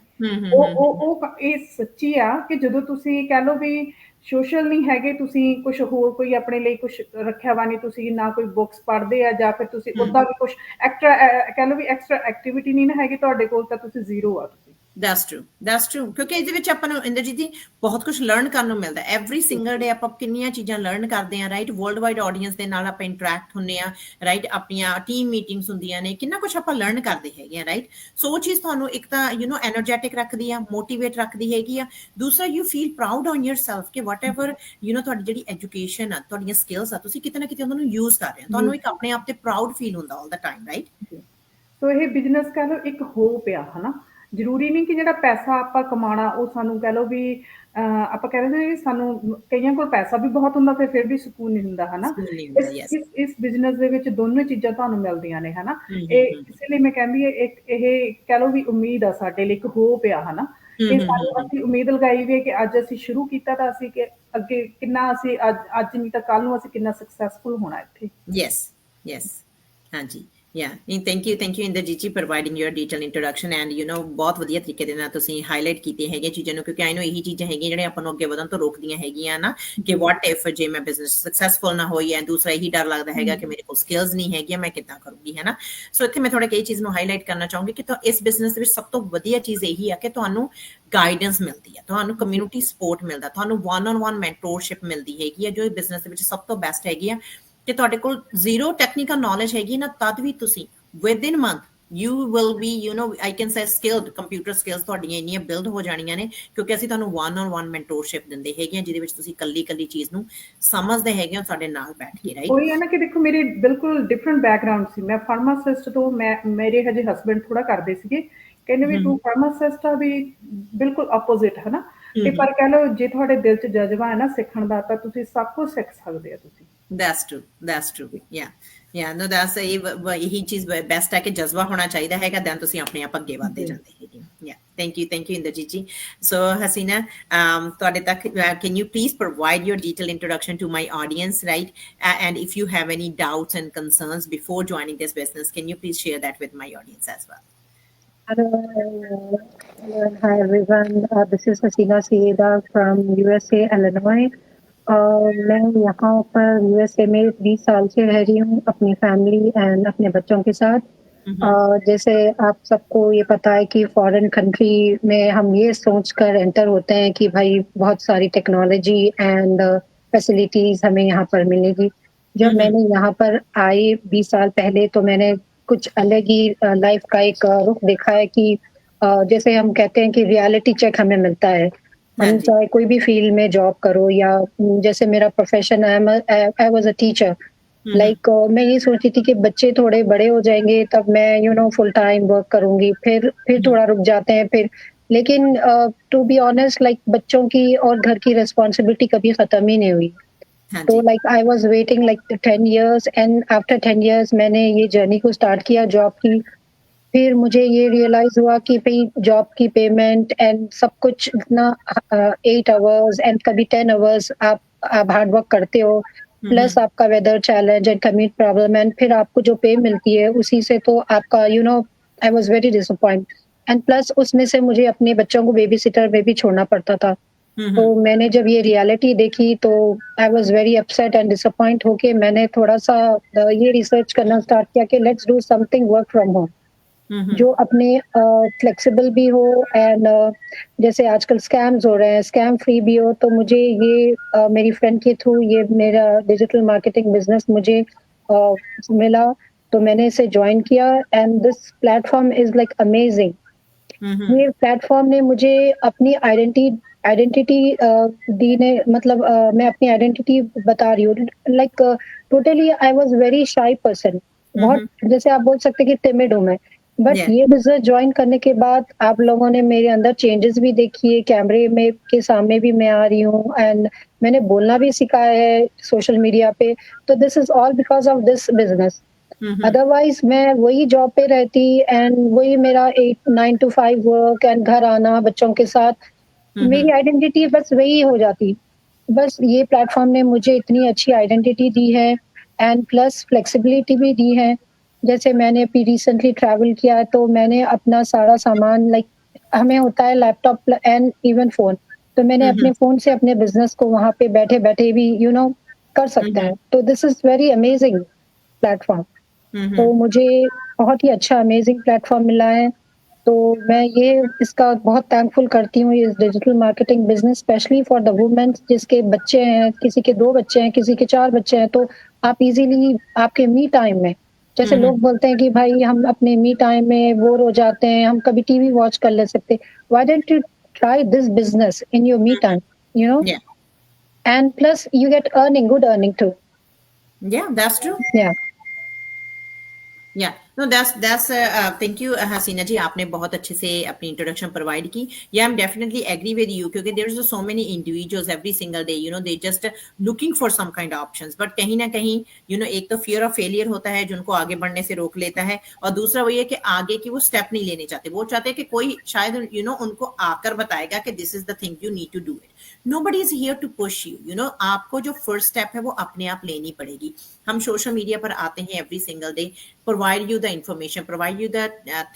ਉਹ ਇਹ ਸੱਚੀ ਆ ਕਿ ਜਦੋਂ ਤੁਸੀਂ ਕਹਿ ਲਓ ਵੀ ਸੋਸ਼ਲ ਨਹੀਂ ਹੈਗੇ, ਤੁਸੀਂ ਕੁਛ ਹੋਰ ਕੋਈ ਆਪਣੇ ਲਈ ਕੁਛ ਰੱਖਿਆ ਵਾ ਨਹੀਂ, ਤੁਸੀਂ ਨਾ ਕੋਈ ਬੁੱਕਸ ਪੜ੍ਹਦੇ ਆ, ਜਾਂ ਫਿਰ ਤੁਸੀਂ ਉੱਦਾਂ ਵੀ ਕੁਛ ਕਹਿ ਲਓ ਵੀ ਐਕਸਟਰਾ ਐਕਟੀਵਿਟੀ ਨਹੀਂ ਨਾ ਹੈਗੀ ਤੁਹਾਡੇ ਕੋਲ, ਤਾਂ ਤੁਸੀਂ ਜ਼ੀਰੋ ਆ ਤੁਸੀਂ। That's true ਕਿਉਂਕਿ ਇਹਦੇ ਵਿੱਚ ਆਪਾਂ ਨੂੰ ਇੰਦਰਜੀਤ ਜੀ ਬਹੁਤ ਕੁਝ ਲਰਨ ਕਰਨ ਨੂੰ ਮਿਲਦਾ। ਐਵਰੀ ਸਿੰਗਲ ਡੇ ਆਪਾਂ ਕਿੰਨੀਆਂ ਚੀਜ਼ਾਂ ਲਰਨ ਕਰਦੇ ਆ, ਰਾਈਟ। ਵਰਲਡ ਵਾਈਡ ਆਡੀਅנס ਦੇ ਨਾਲ ਆਪਾਂ ਇੰਟਰੈਕਟ ਹੁੰਦੇ ਆ, ਰਾਈਟ। ਆਪਣੀਆਂ ਟੀਮ ਮੀਟਿੰਗਸ ਹੁੰਦੀਆਂ ਨੇ, ਕਿੰਨਾ ਕੁਝ ਆਪਾਂ ਲਰਨ ਕਰਦੇ ਹੈਗੇ ਆ, ਰਾਈਟ। ਸੋ ਉਹ ਚੀਜ਼ ਤੁਹਾਨੂੰ ਇੱਕ ਤਾਂ ਐਨਰਜੈਟਿਕ ਰੱਖਦੀ ਆ, ਮੋਟੀਵੇਟ ਰੱਖਦੀ ਹੈਗੀ ਆ। ਦੂਸਰਾ, you feel proud on yourself ਕਿ ਵਟ ਐਵਰ ਤੁਹਾਡੀ ਜਿਹੜੀ ਐਜੂਕੇਸ਼ਨ ਆ, ਤੁਹਾਡੀਆਂ ਸਕਿੱਲਸ ਆ, ਤੁਸੀਂ ਕਿਤੇ ਨਾ ਕਿਤੇ ਉਹਨਾਂ ਨੂੰ ਯੂਜ਼ ਕਰ ਰਹੇ ਹੋ। ਤੁਹਾਨੂੰ ਇੱਕ ਆਪਣੇ ਆਪ ਤੇ ਪ੍ਰਾਊਡ ਫੀਲ ਹੁੰਦਾ ਆਲ ਦਾ ਟਾਈਮ, ਰਾਈਟ। ਸੋ ਇਹ ਬਿਜ਼ਨਸ ਕਹਿ ਲਓ ਇੱਕ ਹੋਪ ਆ, ਹਨਾ। ਜ਼ਰੂਰੀ ਨਹੀਂ ਕਿ ਜਿਹੜਾ ਪੈਸਾ ਆਪਾਂ ਕਮਾਉਣਾ ਉਹ ਸਾਨੂੰ ਕਹਿ ਲਓ ਵੀ ਆਪਾਂ ਕਹਿ ਦਿੰਦੇ ਸਾਨੂੰ, ਕਈਆਂ ਕੋਲ ਪੈਸਾ ਵੀ ਬਹੁਤ ਹੁੰਦਾ ਫਿਰ ਵੀ ਸਕੂਨ ਨਹੀਂ ਹੁੰਦਾ, ਹਨਾ। ਇਸ ਬਿਜ਼ਨਸ ਦੇ ਵਿੱਚ ਦੋਨੋਂ ਚੀਜ਼ਾਂ ਤੁਹਾਨੂੰ ਮਿਲਦੀਆਂ ਨੇ, ਹਨਾ। ਇਹ ਇਸੇ ਲਈ ਮੈਂ ਕਹਿੰਦੀ ਇਹ ਕਹਿ ਲਓ ਵੀ ਉਮੀਦ ਆ ਸਾਡੇ ਲਈ, ਇੱਕ ਹੋਪ ਆ, ਹਨਾ। ਇਹ ਸਾਨੂੰ ਅਸੀਂ ਉਮੀਦ ਲਗਾਈ ਵੀ ਹੈ ਕਿ ਅੱਜ ਅਸੀਂ ਸ਼ੁਰੂ ਕੀਤਾ ਤਾਂ ਅਸੀਂ ਕਿ ਅੱਗੇ ਕਿੰਨਾ ਅਸੀਂ ਅੱਜ ਨਹੀਂ ਤਾਂ ਕੱਲ ਨੂੰ ਅਸੀਂ ਕਿੰਨਾ ਸਕਸੈਸਫੁਲ ਹੋਣਾ ਇੱਥੇ। ਯੈਸ ਹਾਂਜੀ। ਥੈਂਕ ਯੂ ਇੰਦਰਜੀਤ ਜੀ providing your detail introduction and ਬਹੁਤ ਵਧੀਆ ਤਰੀਕੇ ਦੇ ਨਾਲ ਤੁਸੀਂ ਹਾਈਲਾਈਟ ਕੀਤੀਆਂ ਹੈਗੀਆਂ ਚੀਜ਼ਾਂ ਨੂੰ, ਕਿਉਂਕਿ ਆਈ ਨੋ ਇਹੀ ਚੀਜ਼ਾਂ ਹੈਗੀਆਂ ਜਿਹੜੀਆਂ ਆਪਾਂ ਨੂੰ ਅੱਗੇ ਵਧਣ ਤੋਂ ਰੋਕਦੀਆਂ ਹੈਗੀਆਂ ਨਾ, ਕਿ ਵਾਟ ਇਫ ਜੇ ਮੈਂ ਬਿਜ਼ਨਸ ਸਕਸੈਸਫੁਲ ਨਾ ਹੋਈ, ਐ ਦੂਸਰਾ ਇਹੀ ਡਰ ਲੱਗਦਾ ਹੈਗਾ ਕਿ ਮੇਰੇ ਕੋਲ ਸਕਿੱਲਸ ਨਹੀਂ ਹੈਗੀਆਂ, ਮੈਂ ਕਿੱਦਾਂ ਕਰੂੰਗੀ, ਹੈ ਨਾ। ਸੋ ਇੱਥੇ ਮੈਂ ਥੋੜਾ ਕਈ ਚੀਜ਼ ਨੂੰ ਹਾਈਲਾਈਟ ਕਰਨਾ ਚਾਹੂੰਗੀ ਕਿ ਇਸ ਬਿਜ਼ਨਸ ਦੇ ਵਿੱਚ ਸਭ ਤੋਂ ਵਧੀਆ ਚੀਜ਼ ਇਹੀ ਆ ਕਿ ਤੁਹਾਨੂੰ ਗਾਈਡੈਂਸ ਮਿਲਦੀ ਹੈ, ਤੁਹਾਨੂੰ ਕਮਿਊਨਿਟੀ ਸਪੋਰਟ ਮਿਲਦਾ, ਤੁਹਾਨੂੰ 1-on-1 ਮੈਂਟੋਰਸ਼ਿਪ ਮਿਲਦੀ ਹੈਗੀ ਆ, ਜੋ ਇਹ ਬਿਜ਼ਨਸ ਦੇ ਵਿੱਚ ਸਭ ਤੋਂ ਬੈਸਟ ਹੈਗੀ ਆ। ਕਿ ਤੁਹਾਡੇ ਕੋਲ ਜ਼ੀਰੋ ਟੈਕਨੀਕਲ ਨੌਲੇਜ ਹੈਗੀ ਨਾ, ਤਦ ਵੀ ਤੁਸੀਂ within month you will be I can say skilled, computer skills ਤੁਹਾਡੀਆਂ ਇੰਨੀਆਂ ਬਿਲਡ ਹੋ ਜਾਣੀਆਂ ਨੇ, ਕਿਉਂਕਿ ਅਸੀਂ ਤੁਹਾਨੂੰ 1-on-1 ਮੈਂਟੋਰਸ਼ਿਪ ਦਿੰਦੇ ਹੈਗੇ ਆ, ਜਿਹਦੇ ਵਿੱਚ ਤੁਸੀਂ ਕੱਲੀ ਚੀਜ਼ ਨੂੰ ਸਮਝਦੇ ਹੈਗੇ ਹੋ ਸਾਡੇ ਨਾਲ ਬੈਠ ਕੇ, ਰਾਈਟ। ਉਹੀ ਹੈ ਨਾ ਕਿ ਦੇਖੋ ਮੇਰੇ ਬਿਲਕੁਲ ਡਿਫਰੈਂਟ ਬੈਕਗ੍ਰਾਉਂਡ ਸੀ। ਮੈਂ ਫਾਰਮਾਸਿਸਟ ਤੋਂ, ਮੇਰੇ ਹਜੇ ਹਸਬੈਂਡ ਥੋੜਾ ਕਰਦੇ ਸੀਗੇ, ਕਹਿੰਦੇ ਵੀ ਤੂੰ ਫਾਰਮਾਸਿਸਟ ਆ, ਵੀ ਬਿਲਕੁਲ ਆਪੋਜ਼ਿਟ, ਹਨਾ। ਤੇ ਪਰ ਕਹਿ ਲਓ ਜੇ ਤੁਹਾਡੇ ਦਿਲ 'ਚ ਜਜ਼ਬਾ ਹੈ ਨਾ ਸਿੱਖਣ ਦਾ, ਤਾਂ ਤੁਸੀਂ ਸਭ ਕੁਝ ਸਿੱਖ ਸਕਦੇ ਆ ਤੁਸੀਂ। That's true no, that's ਇਹੀ ਚੀਜ਼ ਬੈਸਟ ਹੈ ਕਿ ਜਜ਼ਬਾ ਹੋਣਾ ਚਾਹੀਦਾ ਹੈਗਾ, ਦੈਨ ਤੁਸੀਂ ਆਪਣੇ ਆਪ ਅੱਗੇ ਵਧਦੇ ਜਾਂਦੇ ਹੈਗੇ। ਥੈਂਕ ਯੂ ਇੰਦਰਜੀਤ ਜੀ। ਸੋ ਹਸੀਨਾ, ਤੁਹਾਡੇ ਤੱਕ can you please provide your detailed introduction to my audience, right? And if you have any doubts and concerns before joining this business, can you please share that with my audience as well? Hello, hi everyone. This is Hasina Sayeeda from USA, Illinois. मैं यहाँ पर USA में 20 साल से रह रही हूँ अपनी फैमिली एंड अपने बच्चों के साथ। जैसे आप सबको ये पता है कि फॉरेन कंट्री में हम ये सोचकर एंटर होते हैं कि भाई बहुत सारी टेक्नोलॉजी एंड फैसिलिटीज हमें यहाँ पर मिलेगी। जब मैंने यहाँ पर आए 20 साल पहले तो मैंने कुछ अलग ही लाइफ का एक रुख देखा है कि जैसे हम कहते हैं कि रियलिटी चेक हमें मिलता है। हाँ हम जी। चाहे कोई भी फील्ड में जॉब करो या जैसे मेरा profession I was a teacher. Like मैं ये सोचती थी कि बच्चे थोड़े बड़े हो जाएंगे तब मैं फुल टाइम वर्क करूंगी, फिर थोड़ा रुक जाते हैं फिर। लेकिन टू बी ऑनेस्ट लाइक बच्चों की और घर की रिस्पॉन्सिबिलिटी कभी खत्म ही नहीं हुई। हाँ तो जी। Like I was waiting like 10 years and after 10 years मैंने ये जर्नी को स्टार्ट किया जॉब की। फिर मुझे ये रियलाइज हुआ कि भाई जॉब की पेमेंट एंड सब कुछ इतना 8 hours एंड कभी 10 hours आप हार्ड वर्क करते हो, प्लस आपका weather challenge and commute problem and फिर आपको जो पे मिलती है उसी से तो आपका I was very disappoint. And plus उसमें से मुझे अपने बच्चों को बेबी सिटर में भी छोड़ना पड़ता था। तो मैंने जब ये रियलिटी देखी तो I was very upset and disappoint होके मैंने थोड़ा सा ये रिसर्च करना स्टार्ट किया कि let's do something work from home जो अपने फ्लेक्सिबल भी हो एंड जैसे आजकल स्कैम्स हो रहे हैं स्कैम फ्री भी हो। तो मुझे ये मेरी फ्रेंड के थ्रू ये मेरा डिजिटल मार्केटिंग बिजनेस मुझे मिला तो मैंने इसे ज्वाइन किया and this platform is like amazing. ये प्लेटफॉर्म ने मुझे अपनी आइडेंटिटी दी ने मतलब मैं अपनी आइडेंटिटी बता रही हूँ like totally I was very shy person. बहुत जैसे आप बोल सकते हैं कि टिमिड हूँ मैं। But Yeah. ये बिजनेस ज्वाइन करने के बाद आप लोगों ने मेरे अंदर चेंजेस भी देखी है, कैमरे में के सामने भी मैं आ रही हूँ एंड मैंने बोलना भी सिखाया है सोशल मीडिया पे। तो this is all because of this business. Otherwise मैं वही जॉब पे रहती एंड वही मेरा 8 9 to 5 वर्क एंड घर आना बच्चों के साथ, मेरी आइडेंटिटी बस वही हो जाती। बस ये प्लेटफॉर्म ने मुझे इतनी अच्छी आइडेंटिटी दी है एंड प्लस फ्लेक्सिबिलिटी भी दी है। जैसे मैंने अभी रिसेंटली ट्रैवल किया है तो मैंने अपना सारा सामान लाइक हमें होता है लैपटॉप एंड इवन फोन, तो मैंने अपने फोन से अपने बिजनेस को वहां पे बैठे बैठे भी कर सकते हैं। तो this is very amazing platform. तो मुझे बहुत ही अच्छा अमेजिंग प्लेटफॉर्म मिला है। तो मैं ये इसका बहुत थैंकफुल करती हूँ इस digital marketing business specially for the women जिसके बच्चे हैं, किसी के 2 बच्चे हैं, किसी के 4 बच्चे हैं। तो आप इजीली आपके मी टाइम में जैसे लोग बोलते हैं कि भाई हम अपने मी टाइम में बोर हो जाते हैं, हम कभी टीवी वॉच कर ले सकते। Why don't you try this business in your me time Yeah. And plus you get earning good earning too. Yeah, that's true. या Yeah, no, that's thank you, Hasina ji. आपने बहुत अच्छे से अपनी introduction provide की. Yeah, I'm definitely agree with you क्योंकि there's so many individuals every single day, they just looking for some kind of options, but कहीं ना कहीं एक तो fear of failure होता है जो उनको आगे बढ़ने से रोक लेता है, और दूसरा वही है कि आगे की वो स्टेप नहीं लेने चाहते. वो चाहते हैं कि कोई शायद उनको आकर बताएगा कि this is the thing you need to do it. Nobody is here to push you. आपको जो फर्स्ट स्टेप है वो अपने आप लेनी पड़ेगी. हम सोशल मीडिया पर आते हैं every single day, provide you the information, provide you the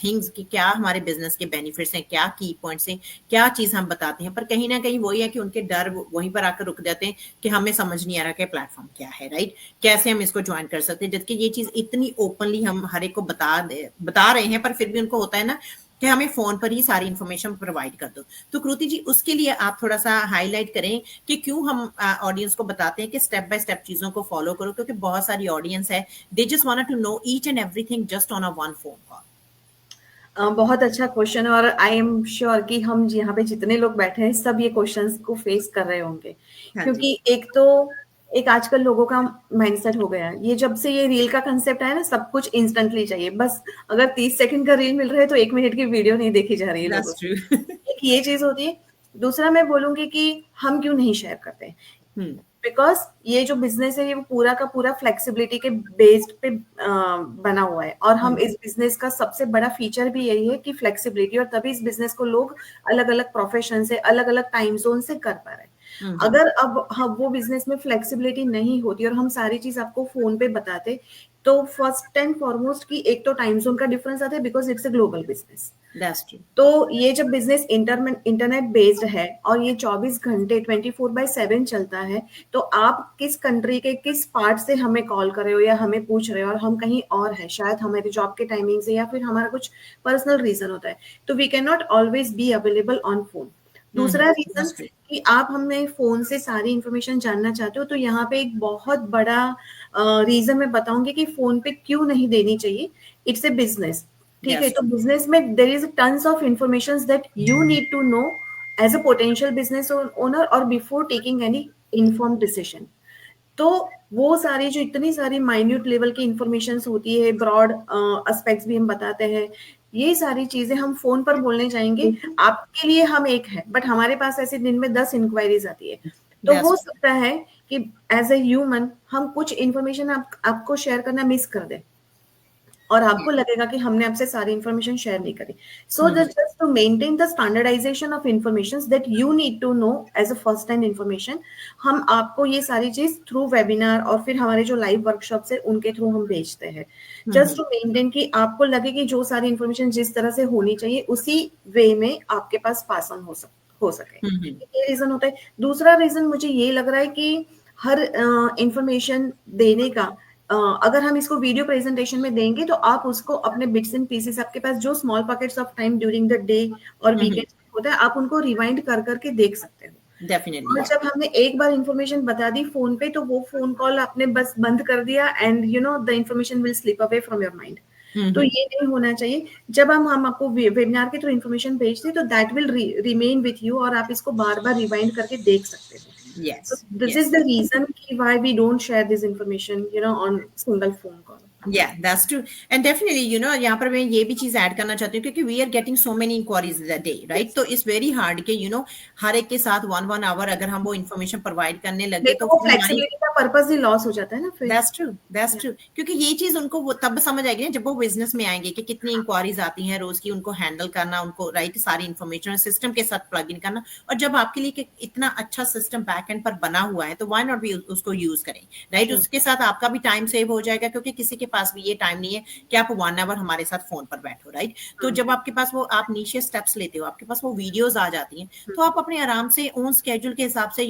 things कि क्या हमारे बिजनेस के बेनिफिट्स हैं, क्या की पॉइंट्स हैं, क्या चीज हम बताते हैं. पर कहीं ना कहीं वही है कि उनके डर वहीं पर आकर रुक जाते हैं कि हमें समझ नहीं आ रहा कि प्लेटफॉर्म क्या है, राइट, कैसे हम इसको ज्वाइन कर सकते हैं. जबकि ये चीज इतनी ओपनली हम हर एक को बता रहे हैं, पर फिर भी उनको होता है ना कि हमें फोन पर ही सारी इंफॉर्मेशन प्रोवाइड कर दो. तो कृति जी, उसके लिए आप थोड़ा सा हाईलाइट करें कि क्यों हम ऑडियंस को बताते हैं कि स्टेप बाय स्टेप चीजों को फॉलो करो, क्योंकि बहुत सारी ऑडियंस है, they just want to know each and everything just on a one phone call. बहुत अच्छा क्वेश्चन है और आई एम श्योर कि हम यहाँ पे जितने लोग बैठे हैं सब ये क्वेश्चंस को फेस कर रहे होंगे. क्योंकि एक आजकल लोगों का माइंडसेट हो गया है, ये जब से ये रील का कंसेप्ट है ना, सब कुछ इंस्टेंटली चाहिए. बस अगर 30 सेकंड का रील मिल रहा है तो 1 मिनट की वीडियो नहीं देखी जा रही है लोगों से. एक ये चीज होती है. दूसरा मैं बोलूंगी कि हम क्यों नहीं शेयर करते, बिकॉज ये जो बिजनेस है ये पूरा का पूरा फ्लेक्सिबिलिटी के बेस्ड पे बना हुआ है. और हम इस बिजनेस का सबसे बड़ा फीचर भी यही है कि फ्लेक्सिबिलिटी, और तभी इस बिजनेस को लोग अलग अलग प्रोफेशन से अलग अलग टाइम जोन से कर पा रहे हैं. अगर अब हम वो बिजनेस में फ्लेक्सिबिलिटी नहीं होती और हम सारी चीज आपको फोन पे बताते, तो फर्स्ट एंड फॉरमोस्ट की एक तो टाइम जोन का डिफरेंस आता है, because it's a global business. That's true. तो ये जब बिजनेस इंटरनेट बेस्ड है और ये 24 घंटे 24/7 चलता है, तो आप किस कंट्री के किस पार्ट से हमें कॉल कर रहे हो या हमें पूछ रहे हो और हम कहीं और है, शायद हमारे जॉब के टाइमिंग से या फिर हमारा कुछ पर्सनल रीजन होता है, तो we can not always be available on phone. दूसरा रीजन That's true. कि आप हमें फोन से सारी इंफॉर्मेशन जानना चाहते हो, तो यहाँ पे एक बहुत बड़ा रीजन मैं बताऊंगी कि फोन पे क्यों नहीं देनी चाहिए। इट्स ए बिजनेस, ठीक है, Yes. तो बिजनेस में there is tons of information that you need to know as a potential business owner और before taking any inform decision. तो वो सारी जो इतनी सारी माइन्यूट लेवल की इंफॉर्मेशन होती है, ब्रॉड एस्पेक्ट्स भी हम बताते हैं, ये सारी चीजें हम फोन पर बोलने जाएंगे, आपके लिए हम एक है, बट हमारे पास ऐसे दिन में 10 इंक्वायरीज आती है। तो That's हो सकता है कि एज ए ह्यूमन हम कुछ इंफॉर्मेशन आपको शेयर करना मिस कर दें और आपको लगेगा कि हमने आपसे सारी इंफॉर्मेशन शेयर नहीं करी। So just to maintain the standardization of information that you need to know as a first hand information, हम आपको ये सारी चीज थ्रू वेबिनार और फिर हमारे जो लाइव वर्कशॉप्स है उनके थ्रू हम भेजते हैं, जस्ट टू मेंटेन कि आपको लगे कि जो सारी इंफॉर्मेशन जिस तरह से होनी चाहिए उसी वे में आपके पास पास ऑन हो सके। ये रीजन होता है। दूसरा रीजन मुझे ये लग रहा है कि हर इंफॉर्मेशन देने का, अगर हम इसको वीडियो प्रेजेंटेशन में देंगे तो आप उसको अपने बिट्स एंड पीसेस, आपके पास जो small pockets of time during the day और वीकेंड होता है, आप उनको रिवाइंड कर करके देख सकते हो। Definitely. और जब हमने एक बार इंफॉर्मेशन बता दी फोन पे, तो वो फोन कॉल आपने बस बंद कर दिया and you know the information will slip away from your mind. तो ये नहीं होना चाहिए। जब हम आपको वेबिनार के थ्रू इंफॉर्मेशन भेजते हैं, तो that will remain with you और आप इसको बार बार रिवाइंड करके देख सकते हो। Yes. So this Yes. is the reason why we don't share this information, on single phone call. Yeah, that's true. And definitely, यहाँ पर मैं ये भी चीज ऐड करना चाहती हूँ, क्योंकि we are getting so many inquiries a day, right? तो it's very hard कि हर एक के साथ 1 hour अगर हम वो information provide करने लगे देखो तो वो फिर हमारी फ्लेक्सिबिलिटी का पर्पस ही लॉस हो जाता है ना फिर। That's true. That's true. क्योंकि ये चीज उनको वो तब समझ आएगी ना जब वो बिजनेस में आएंगे कि कितनी इंक्वायरीज आती हैं रोज की, उनको हैंडल करना, उनको राइट सारी इंफॉर्मेशन सिस्टम के साथ प्लग इन करना। और जब आपके लिए इतना अच्छा सिस्टम बैक एंड पर बना हुआ है, तो व्हाई नॉट भी उसको यूज करें, राइट? उसके साथ आपका भी टाइम सेव हो जाएगा, क्योंकि किसी के पास भी ये टाइम नहीं है कि आप 1 hour हमारे साथ फोन पर बैठो, राइट? तो जब आपके पास वो आप नीचे स्टेप्स लेते हो, आपके पास वो वीडियोज आ जाती हैं, तो आप अपने आराम से ओन स्केड्यूल के हिसाब से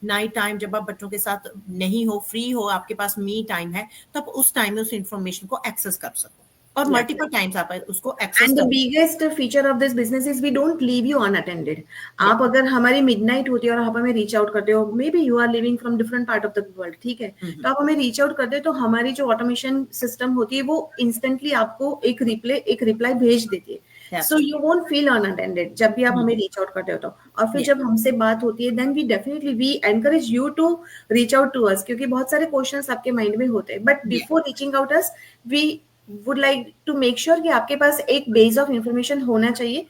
नाइट टाइम जब आप बच्चों के साथ नहीं हो, फ्री हो, आपके पास मी टाइम है, तब उस टाइम में उस इंफॉर्मेशन को एक्सेस कर सको और मल्टीपल टाइम्स आप उसको एक्सेस एंड द कर। Biggest feature of this business is we don't leave you unattended. आप अगर हमारी मिडनाइट होती है और आप हमें रीच आउट करते हो, may be you are living from different part of the world, ठीक है, तो आप हमें रीच आउट करते हो, तो हमारी जो ऑटोमेशन सिस्टम होती है वो इंस्टेंटली आपको एक रिप्लाई भेज देती है। So you won't feel unattended जब भी आप हमें रीच आउट करते हो तो। और फिर जब हमसे बात होती है, then we definitely we encourage you to reach out to us, क्योंकि बहुत सारे क्वेश्चंस आपके माइंड में होते हैं, but before reaching out us we would like to make sure कि आपके पास एक बेस ऑफ इंफॉर्मेशन होना चाहिए,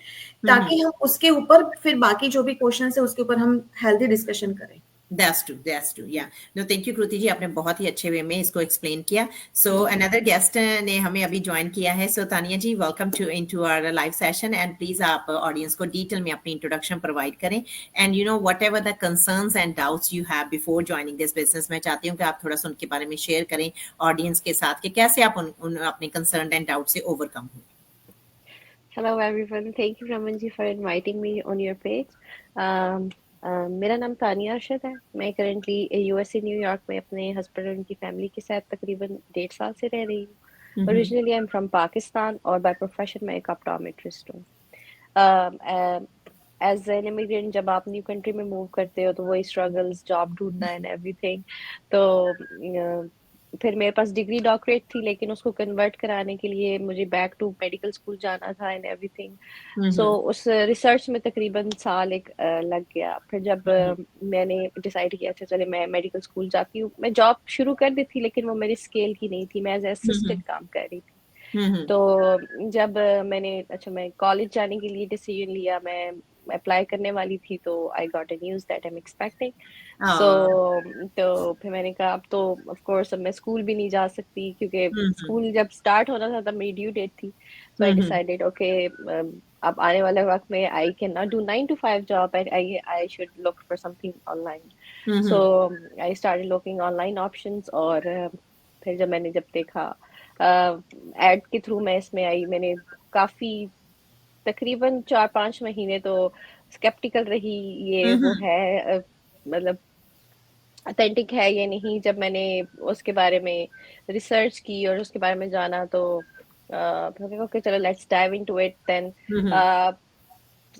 ताकि हम उसके ऊपर फिर बाकी जो भी क्वेश्चन है उसके ऊपर हम हेल्दी डिस्कशन करें। That's true. That's true. Yeah. No, thank you, कृति जी, आपने बहुत ही अच्छे वे में इसको एक्सप्लेन किया। So another guest ने हमें अभी ज्वाइन किया है। So Tania ji, welcome into our live session, and please आप ऑडियंस को डिटेल में अपनी इंट्रोडक्शन प्रोवाइड करें, and whatever the concerns and doubts you have before joining this business, मैं चाहती हूँ कि आप थोड़ा सा उनके बारे में शेयर करें ऑडियंस के साथ कि कैसे आप उन अपने कंसर्न एंड डाउट से ओवरकम हो। Hello everyone, thank you Raman ji for inviting me on your page. मेरा नाम तानिया अरशद है। मैं करंटली यूएसए न्यूयॉर्क में अपने हस्बैंड और उनकी फैमिली के साथ तकरीबन 1.5 साल से रह रही हूँ। Originally I am from Pakistan और बाय प्रोफेशन मैं एक ऑप्टोमेट्रिस्ट हूँ। एज एन इमिग्रेंट जब आप न्यू कंट्री में मूव करते हो तो वही स्ट्रगल्स, जॉब ढूंढना एंड एवरीथिंग। तो फिर मेरे पास डिग्री डॉक्टरेट थी, लेकिन उसको कन्वर्ट कराने के लिए मुझे बैक टू मेडिकल स्कूल जाना था एंड एवरीथिंग। सो उस रिसर्च में तकरीबन साल एक लग गया। फिर जब मैंने डिसाइड किया था चले मैं मेडिकल स्कूल जाती हूँ, मैं जॉब शुरू कर दी थी लेकिन वो मेरी स्केल की नहीं थी, मैं एज असिस्टेंट काम कर रही थी। तो जब मैं कॉलेज जाने के लिए डिसीजन लिया, मैं अप्लाई करने वाली थी तो I got a news that I am expecting. So Oh. तो फिर मैंने कहा अब तो ऑफ कोर्स अब मैं स्कूल भी नहीं जा सकती, क्योंकि Mhm. स्कूल जब स्टार्ट होना था तब मेरी ड्यू डेट थी। सो आई Mhm. डिसाइडेड ओके, अब आने वाले वक्त में I can not do 9 to 5 job, I should look for something online. So Mhm. I started looking online options, और फिर जब देखा एड के थ्रू मैं इसमें आई, मैंने काफ़ी तकरीबन 4-5 महीने तो स्केप्टिकल रही, ये वो Mhm. है मतलब ऑथेंटिक है या नहीं। जब मैंने उसके बारे में रिसर्च की और उसके बारे में जाना तो फिर मैंने कहा ओके चलो let's dive into it then. Mhm.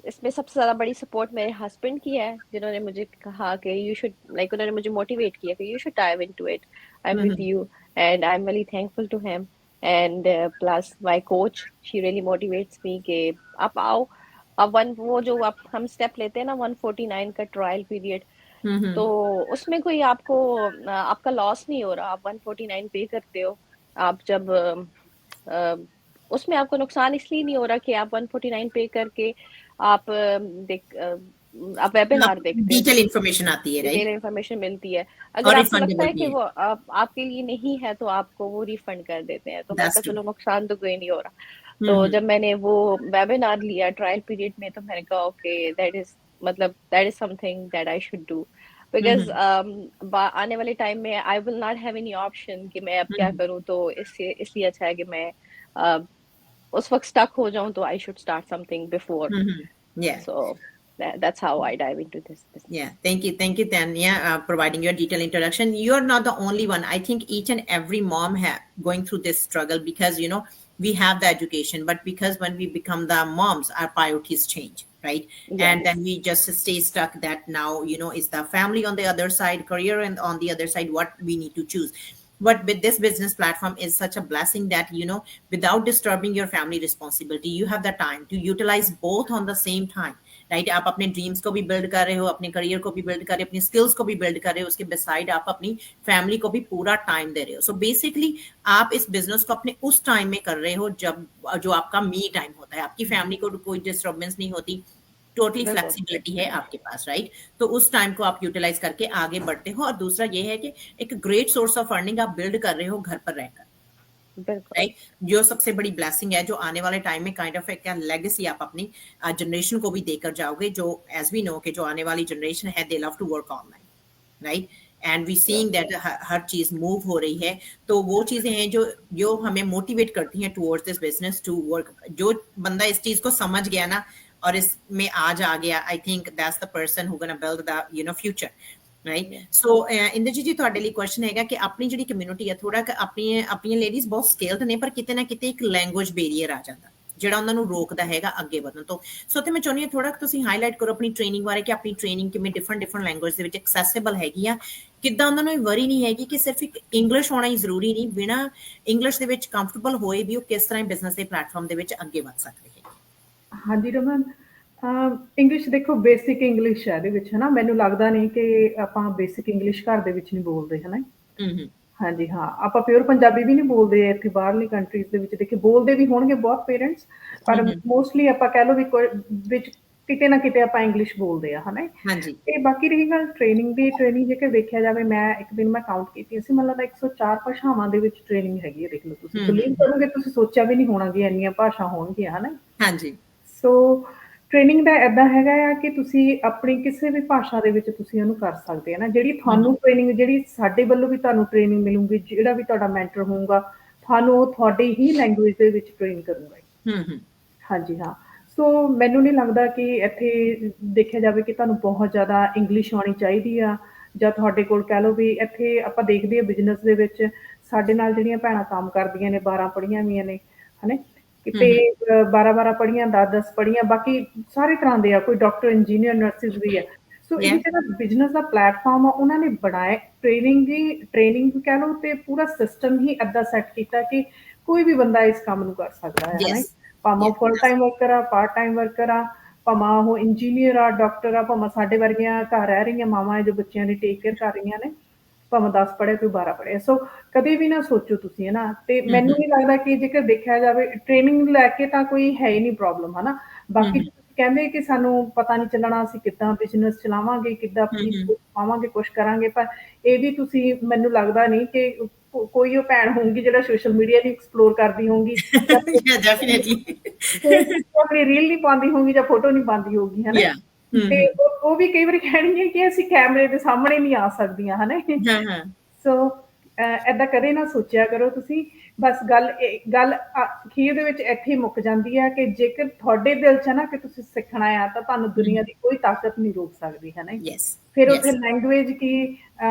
इसमें सबसे ज़्यादा बड़ी सपोर्ट मेरे हस्बैंड की है, जिन्होंने मुझे कहा कि यू शुड लाइक, उन्होंने मुझे मोटिवेट किया कि you should dive into it, I am with Mhm. You, and I am very thankful to him. And plus my coach, she really motivates me कि आप आओ। अब वन वो जो आप हम स्टेप लेते हैं ना 149 का ट्रायल पीरियड, तो Mhm. उसमें कोई आपको आपका लॉस नहीं हो रहा, आप 149 पे करते हो। आप जब अ, उसमें आपको नुकसान इसलिए नहीं हो रहा कि आप 149 पे करके आप आप वेबिनार आपको देखते हो, डिटेल इंफॉर्मेशन आती है, डिटेल राइट? इन्फॉर्मेशन मिलती है। और अगर आपको लगता रिफंडेबल है कि भी है। वो आपके लिए नहीं है तो आपको वो रिफंड कर देते हैं, तो मैंने दैट्स कहा ट्रू। चलो नुकसान तो कोई नहीं हो रहा। तो हम्म। जब मैंने वो वेबिनार लिया ट्रायल पीरियड में, तो मैंने कहा okay that is something that I should do, because hmm. आने वाले टाइम में I will not have any option कि मैं अब क्या हम्म। करूँ। तो इससे इसलिए अच्छा है कि मैं uh, उस वक्त स्टक हो जाऊं, तो I should start something before. या so that's how I dive into this business. Yeah, thank you, Tanya, providing your detailed introduction. You're not the only one. I think each and every mom going through this struggle because we have the education, but because when we become the moms, our priorities change, right? And Yes. then we just stay stuck. That now is the family on the other side, career, and on the other side, what we need to choose. But with this business platform is such a blessing that without disturbing your family responsibility, you have the time to utilize both on the same time, right? आप अपने dreams को भी build कर रहे हो, अपने career को भी बिल्ड कर रहे हो, अपनी स्किल्स को भी बिल्ड कर रहे हो, उसके बिसाइड आप अपनी फैमिली को भी पूरा टाइम दे रहे हो। सो बेसिकली आप इस बिजनेस को अपने उस टाइम में कर रहे हो जब जो आपका मी टाइम होता है, आपकी फैमिली को कोई डिस्टर्बेंस नहीं होती, टोटली बिल्कुल फ्लेक्सिबिलिटी है आपके पास, राइट? तो उस टाइम को आप यूटिलाइज करके आगे बढ़ते हो। और दूसरा ये है कि एक ग्रेट सोर्स ऑफ अर्निंग आप बिल्ड कर रहे हो घर पर रहकर, बिल्कुल राइट? जो सबसे बड़ी ब्लेसिंग है, जो आने वाले टाइम में काइंड ऑफ एक लेगेसी आप अपनी जनरेशन को भी देकर जाओगे, जो एज वी नो कि जो आने वाली जनरेशन है they love to work online, right? And we seeing that हर चीज मूव हो रही है। तो वो चीजें हैं जो जो हमें मोटिवेट करती हैं towards this business to work. जो बंदा इस चीज को समझ गया ना और इसमें आज आ गया, I think that's the person who gonna build the future, right? So Indrajit ji, ਤੁਹਾਡੇ ਲਈ ਕੁਐਸਚਨ ਹੈਗਾ ਕਿ ਆਪਣੀ ਜਿਹੜੀ ਕਮਿਊਨਿਟੀ ਹੈ, ਥੋੜਾ ਆਪਣੀਆਂ ਲੇਡੀਜ਼ ਬਹੁਤ ਸਕਿਲਡ ਨੇ, ਪਰ ਕਿਤੇ ਨਾ ਕਿਤੇ ਇੱਕ ਲੈਂਗੁਏਜ ਬੈਰੀਅਰ ਆ ਜਾਂਦਾ ਜਿਹੜਾ ਉਹਨਾਂ ਨੂੰ ਰੋਕਦਾ ਹੈਗਾ ਅੱਗੇ ਵਧਣ ਤੋਂ। ਸੋ ਤੇ ਮੈਂ ਚਾਹੁੰਦੀ ਹਾਂ ਥੋੜਾ ਤੁਸੀਂ ਹਾਈਲਾਈਟ ਕਰੋ ਆਪਣੀ ਟ੍ਰੇਨਿੰਗ ਬਾਰੇ ਕਿ ਆਪਣੀ ਟ੍ਰੇਨਿੰਗ ਕਿਵੇਂ ਡਿਫਰੈਂਟ ਲੈਂਗੁਏਜ ਦੇ ਵਿੱਚ ਐਕਸੈਸਿਬਲ ਹੈਗੀ ਆ, ਕਿੱਦਾਂ ਉਹਨਾਂ ਨੂੰ ਇਹ ਵਰੀ ਨਹੀਂ ਹੈਗੀ ਕਿ ਸਿਰਫ ਇੱਕ ਇੰਗਲਿਸ਼ ਹੋਣਾ ਹੀ ਜ਼ਰੂਰੀ ਨਹੀਂ, ਬਿਨਾਂ ਇੰਗਲਿਸ਼ ਦੇ ਵਿੱਚ ਕੰਫਰਟੇਬਲ ਹੋਏ ਵੀ ਉਹ ਕਿਸ ਤਰ੍ਹਾਂ ਬਿਜ਼ਨਸ ਦੇ ਪਲੇਟਫਾਰਮ ਦੇ ਵਿੱਚ ਅੱਗੇ ਵਧ ਸਕਦੇ ਹੈ। ਹਾਂਜੀ ਰਮਨ, ਇੰਗਲਿਸ਼ ਦੇਖੋ ਬੇਸਿਕ ਇੰਗਲਿਸ਼ ਹੈ ਇਹਦੇ ਵਿੱਚ, ਹੈ ਨਾ? ਮੈਨੂੰ ਲੱਗਦਾ ਨਹੀਂ ਕਿ ਆਪਾਂ ਬੇਸਿਕ ਇੰਗਲਿਸ਼ ਘਰ ਦੇ ਵਿੱਚ ਨਹੀਂ ਬੋਲਦੇ, ਹੈ ਨਾ? ਹਾਂਜੀ ਹਾਂ, ਆਪਾਂ ਪਿਓਰ ਪੰਜਾਬੀ ਵੀ ਨਹੀਂ ਬੋਲਦੇ ਇੱਥੇ ਬਾਹਰਲੀ ਕੰਟਰੀਜ਼ ਦੇ ਵਿੱਚ। ਦੇਖੇ ਬੋਲਦੇ ਵੀ ਹੋਣਗੇ ਬਹੁਤ ਪੇਰੈਂਟਸ, ਪਰ ਮੋਸਟਲੀ ਆਪਾਂ ਕਹਿ ਲਓ ਵੀ ਵਿੱਚ ਕਿਤੇ ਨਾ ਕਿਤੇ ਆਪਾਂ ਇੰਗਲਿਸ਼ ਬੋਲਦੇ ਆ, ਹੈ ਨਾ? ਹਾਂਜੀ। ਤੇ ਬਾਕੀ ਰਹੀ ਗੱਲ ਟ੍ਰੇਨਿੰਗ ਦੀ, ਟ੍ਰੇਨਿੰਗ ਜੇਕਰ ਦੇਖਿਆ ਜਾਵੇ, ਮੈਂ ਇੱਕ ਦਿਨ ਮੈਂ ਕਾਊਂਟ ਕੀਤੀ ਸੀ, ਮੈਨੂੰ ਲੱਗਦਾ 104 ਭਾਸ਼ਾਵਾਂ ਦੇ ਵਿੱਚ ਟ੍ਰੇਨਿੰਗ ਹੈਗੀ ਹੈ। ਦੇਖ ਲਓ, ਤੁਸੀਂ ਬਿਲੀਵ ਕਰੋਗੇ, ਤੁਸੀਂ ਸੋਚਿਆ ਵੀ ਨਹੀਂ ਹੋਣਾ ਕਿ ਇੰਨੀਆਂ ਭਾਸ਼ਾ ਹੋਣਗੀਆਂ, ਹੈ ਨਾ? ਹਾਂਜੀ। ਸੋ ਟ੍ਰੇਨਿੰਗ ਦਾ ਇੱਦਾਂ ਹੈਗਾ ਆ ਕਿ ਤੁਸੀਂ ਆਪਣੀ ਕਿਸੇ ਵੀ ਭਾਸ਼ਾ ਦੇ ਵਿੱਚ ਤੁਸੀਂ ਉਹਨੂੰ ਕਰ ਸਕਦੇ ਆ ਨਾ। ਜਿਹੜੀ ਤੁਹਾਨੂੰ ਟ੍ਰੇਨਿੰਗ, ਜਿਹੜੀ ਸਾਡੇ ਵੱਲੋਂ ਵੀ ਤੁਹਾਨੂੰ ਟ੍ਰੇਨਿੰਗ ਮਿਲੂਗੀ, ਜਿਹੜਾ ਵੀ ਤੁਹਾਡਾ ਮੈਂਟਰ ਹੋਊਗਾ, ਤੁਹਾਨੂੰ ਉਹ ਤੁਹਾਡੀ ਹੀ ਲੈਂਗੁਏਜ ਦੇ ਵਿੱਚ ਟ੍ਰੇਨ ਕਰੂਗਾ। ਹਾਂਜੀ ਹਾਂ। ਸੋ ਮੈਨੂੰ ਨਹੀਂ ਲੱਗਦਾ ਕਿ ਇੱਥੇ ਦੇਖਿਆ ਜਾਵੇ ਕਿ ਤੁਹਾਨੂੰ ਬਹੁਤ ਜ਼ਿਆਦਾ ਇੰਗਲਿਸ਼ ਆਉਣੀ ਚਾਹੀਦੀ ਆ, ਜਾਂ ਤੁਹਾਡੇ ਕੋਲ ਕਹਿ ਲਓ ਵੀ ਇੱਥੇ ਆਪਾਂ ਦੇਖਦੇ ਹਾਂ ਬਿਜ਼ਨਸ ਦੇ ਵਿੱਚ ਸਾਡੇ ਨਾਲ ਜਿਹੜੀਆਂ ਭੈਣਾਂ ਕੰਮ ਕਰਦੀਆਂ ਨੇ, 12 ਪੜ੍ਹੀਆਂ ਵੀਆਂ ਨੇ, ਹੈ ਨਾ? ਕਿਤੇ 12 ਪੜ੍ਹੀਆਂ, 10 ਪੜ੍ਹੀਆਂ, ਬਾਕੀ ਸਾਰੇ ਤਰ੍ਹਾਂ ਦੇ ਆ, ਕੋਈ ਡਾਕਟਰ, ਇੰਜੀਨੀਅਰ, ਨਰਸਿਸ ਵੀ ਆ। ਸੋ ਇਹ ਜਿਹੜਾ ਬਿਜ਼ਨਸ ਦਾ ਪਲੇਟਫਾਰਮ ਆ ਉਹਨਾਂ ਨੇ ਬਣਾਇਆ, ਟ੍ਰੇਨਿੰਗ ਕਹਿ ਲਓ, ਤੇ ਪੂਰਾ ਸਿਸਟਮ ਹੀ ਏਦਾਂ ਸੈੱਟ ਕੀਤਾ ਕਿ ਕੋਈ ਵੀ ਬੰਦਾ ਇਸ ਕੰਮ ਨੂੰ ਕਰ ਸਕਦਾ ਹੈ ਨਾ? ਭਾਵੇਂ ਉਹ ਫੁੱਲ ਟਾਈਮ ਵਰਕਰ ਆ, ਪਾਰਟ ਟਾਈਮ ਵਰਕਰ ਆ, ਭਾਵੇਂ ਉਹ ਇੰਜੀਨੀਅਰ ਆ, ਡਾਕਟਰ ਆ, ਭਾਵੇਂ ਸਾਡੇ ਵਰਗੀਆਂ ਘਰ ਰਹਿ ਰਹੀਆਂ ਮਾਵਾਂ ਜੋ ਬੱਚਿਆਂ ਦੀ ਟੇਕ ਕੇਅਰ ਕਰ ਰਹੀਆਂ ਨੇ, ਭਾਵੇਂ 10 ਪੜ੍ਹੇ ਕੋਈ 12 ਪੜ੍ਹੇ। ਸੋ ਕਦੇ ਵੀ ਨਾ ਸੋਚੋ ਤੁਸੀਂ, ਹੈ ਨਾ? ਤੇ ਮੈਨੂੰ ਨਹੀਂ ਲੱਗਦਾ ਕਿ ਜੇਕਰ ਦੇਖਿਆ ਜਾਵੇ ਟ੍ਰੇਨਿੰਗ ਲੈ ਕੇ ਤਾਂ ਕੋਈ ਹੈ ਹੀ ਨਹੀਂ ਪ੍ਰੋਬਲਮ, ਹੈ ਨਾ? ਬਾਕੀ ਤੁਸੀਂ ਕਹਿੰਦੇ ਕਿ ਸਾਨੂੰ ਪਤਾ ਨਹੀਂ ਚੱਲਣਾ ਅਸੀਂ ਕਿੱਦਾਂ ਬਿਜ਼ਨਸ ਚਲਾਵਾਂਗੇ, ਕਿੱਦਾਂ ਆਪਣੀ ਪਾਵਾਂਗੇ, ਕੁਛ ਕਰਾਂਗੇ, ਪਰ ਇਹ ਵੀ ਤੁਸੀਂ ਮੈਨੂੰ ਲੱਗਦਾ ਨਹੀਂ ਕਿ ਕੋਈ ਉਹ ਭੈਣ ਹੋਊਗੀ ਜਿਹੜਾ ਸੋਸ਼ਲ ਮੀਡੀਆ ਨੂੰ ਐਕਸਪਲੋਰ ਕਰਦੀ ਹੋਊਗੀ Yeah, definitely. ਆਪਣੀ ਰੀਲ ਨਹੀਂ ਪਾਉਂਦੀ ਹੋਊਗੀ ਜਾਂ ਫੋਟੋ ਨਹੀਂ ਪਾਉਂਦੀ ਹੋਊਗੀ, ਹਨਾ। Yeah. ਤੇ ਉਹ ਵੀ ਕਈ ਵਾਰੀ ਕਹਿਣਗੇ ਕਿ ਅਸੀਂ ਕੈਮਰੇ ਦੇ ਸਾਹਮਣੇ ਨਹੀਂ ਆ ਸਕਦੀਆਂ, ਹਨਾ। ਹਾਂ। ਸੋ ਏਦਾਂ ਕਦੇ ਨਾ ਸੋਚਿਆ ਕਰੋ ਤੁਸੀਂ। ਬਸ ਗੱਲ ਅਖੀਰ ਦੇ ਵਿੱਚ ਇੱਥੇ ਹੀ ਮੁੱਕ ਜਾਂਦੀ ਹੈ ਕਿ ਜੇਕਰ ਤੁਹਾਡੇ ਦਿਲ 'ਚ ਹੈ ਨਾ ਕਿ ਤੁਸੀਂ ਸਿੱਖਣਾ ਆ, ਤਾਂ ਤੁਹਾਨੂੰ ਦੁਨੀਆ ਦੀ ਕੋਈ ਤਾਕਤ ਨਹੀਂ ਰੋਕ ਸਕਦੀ, ਹੈ ਨਾ। Yes. ਫਿਰ Yes. ਉੱਥੇ ਲੈਂਗੁਏਜ ਕੀ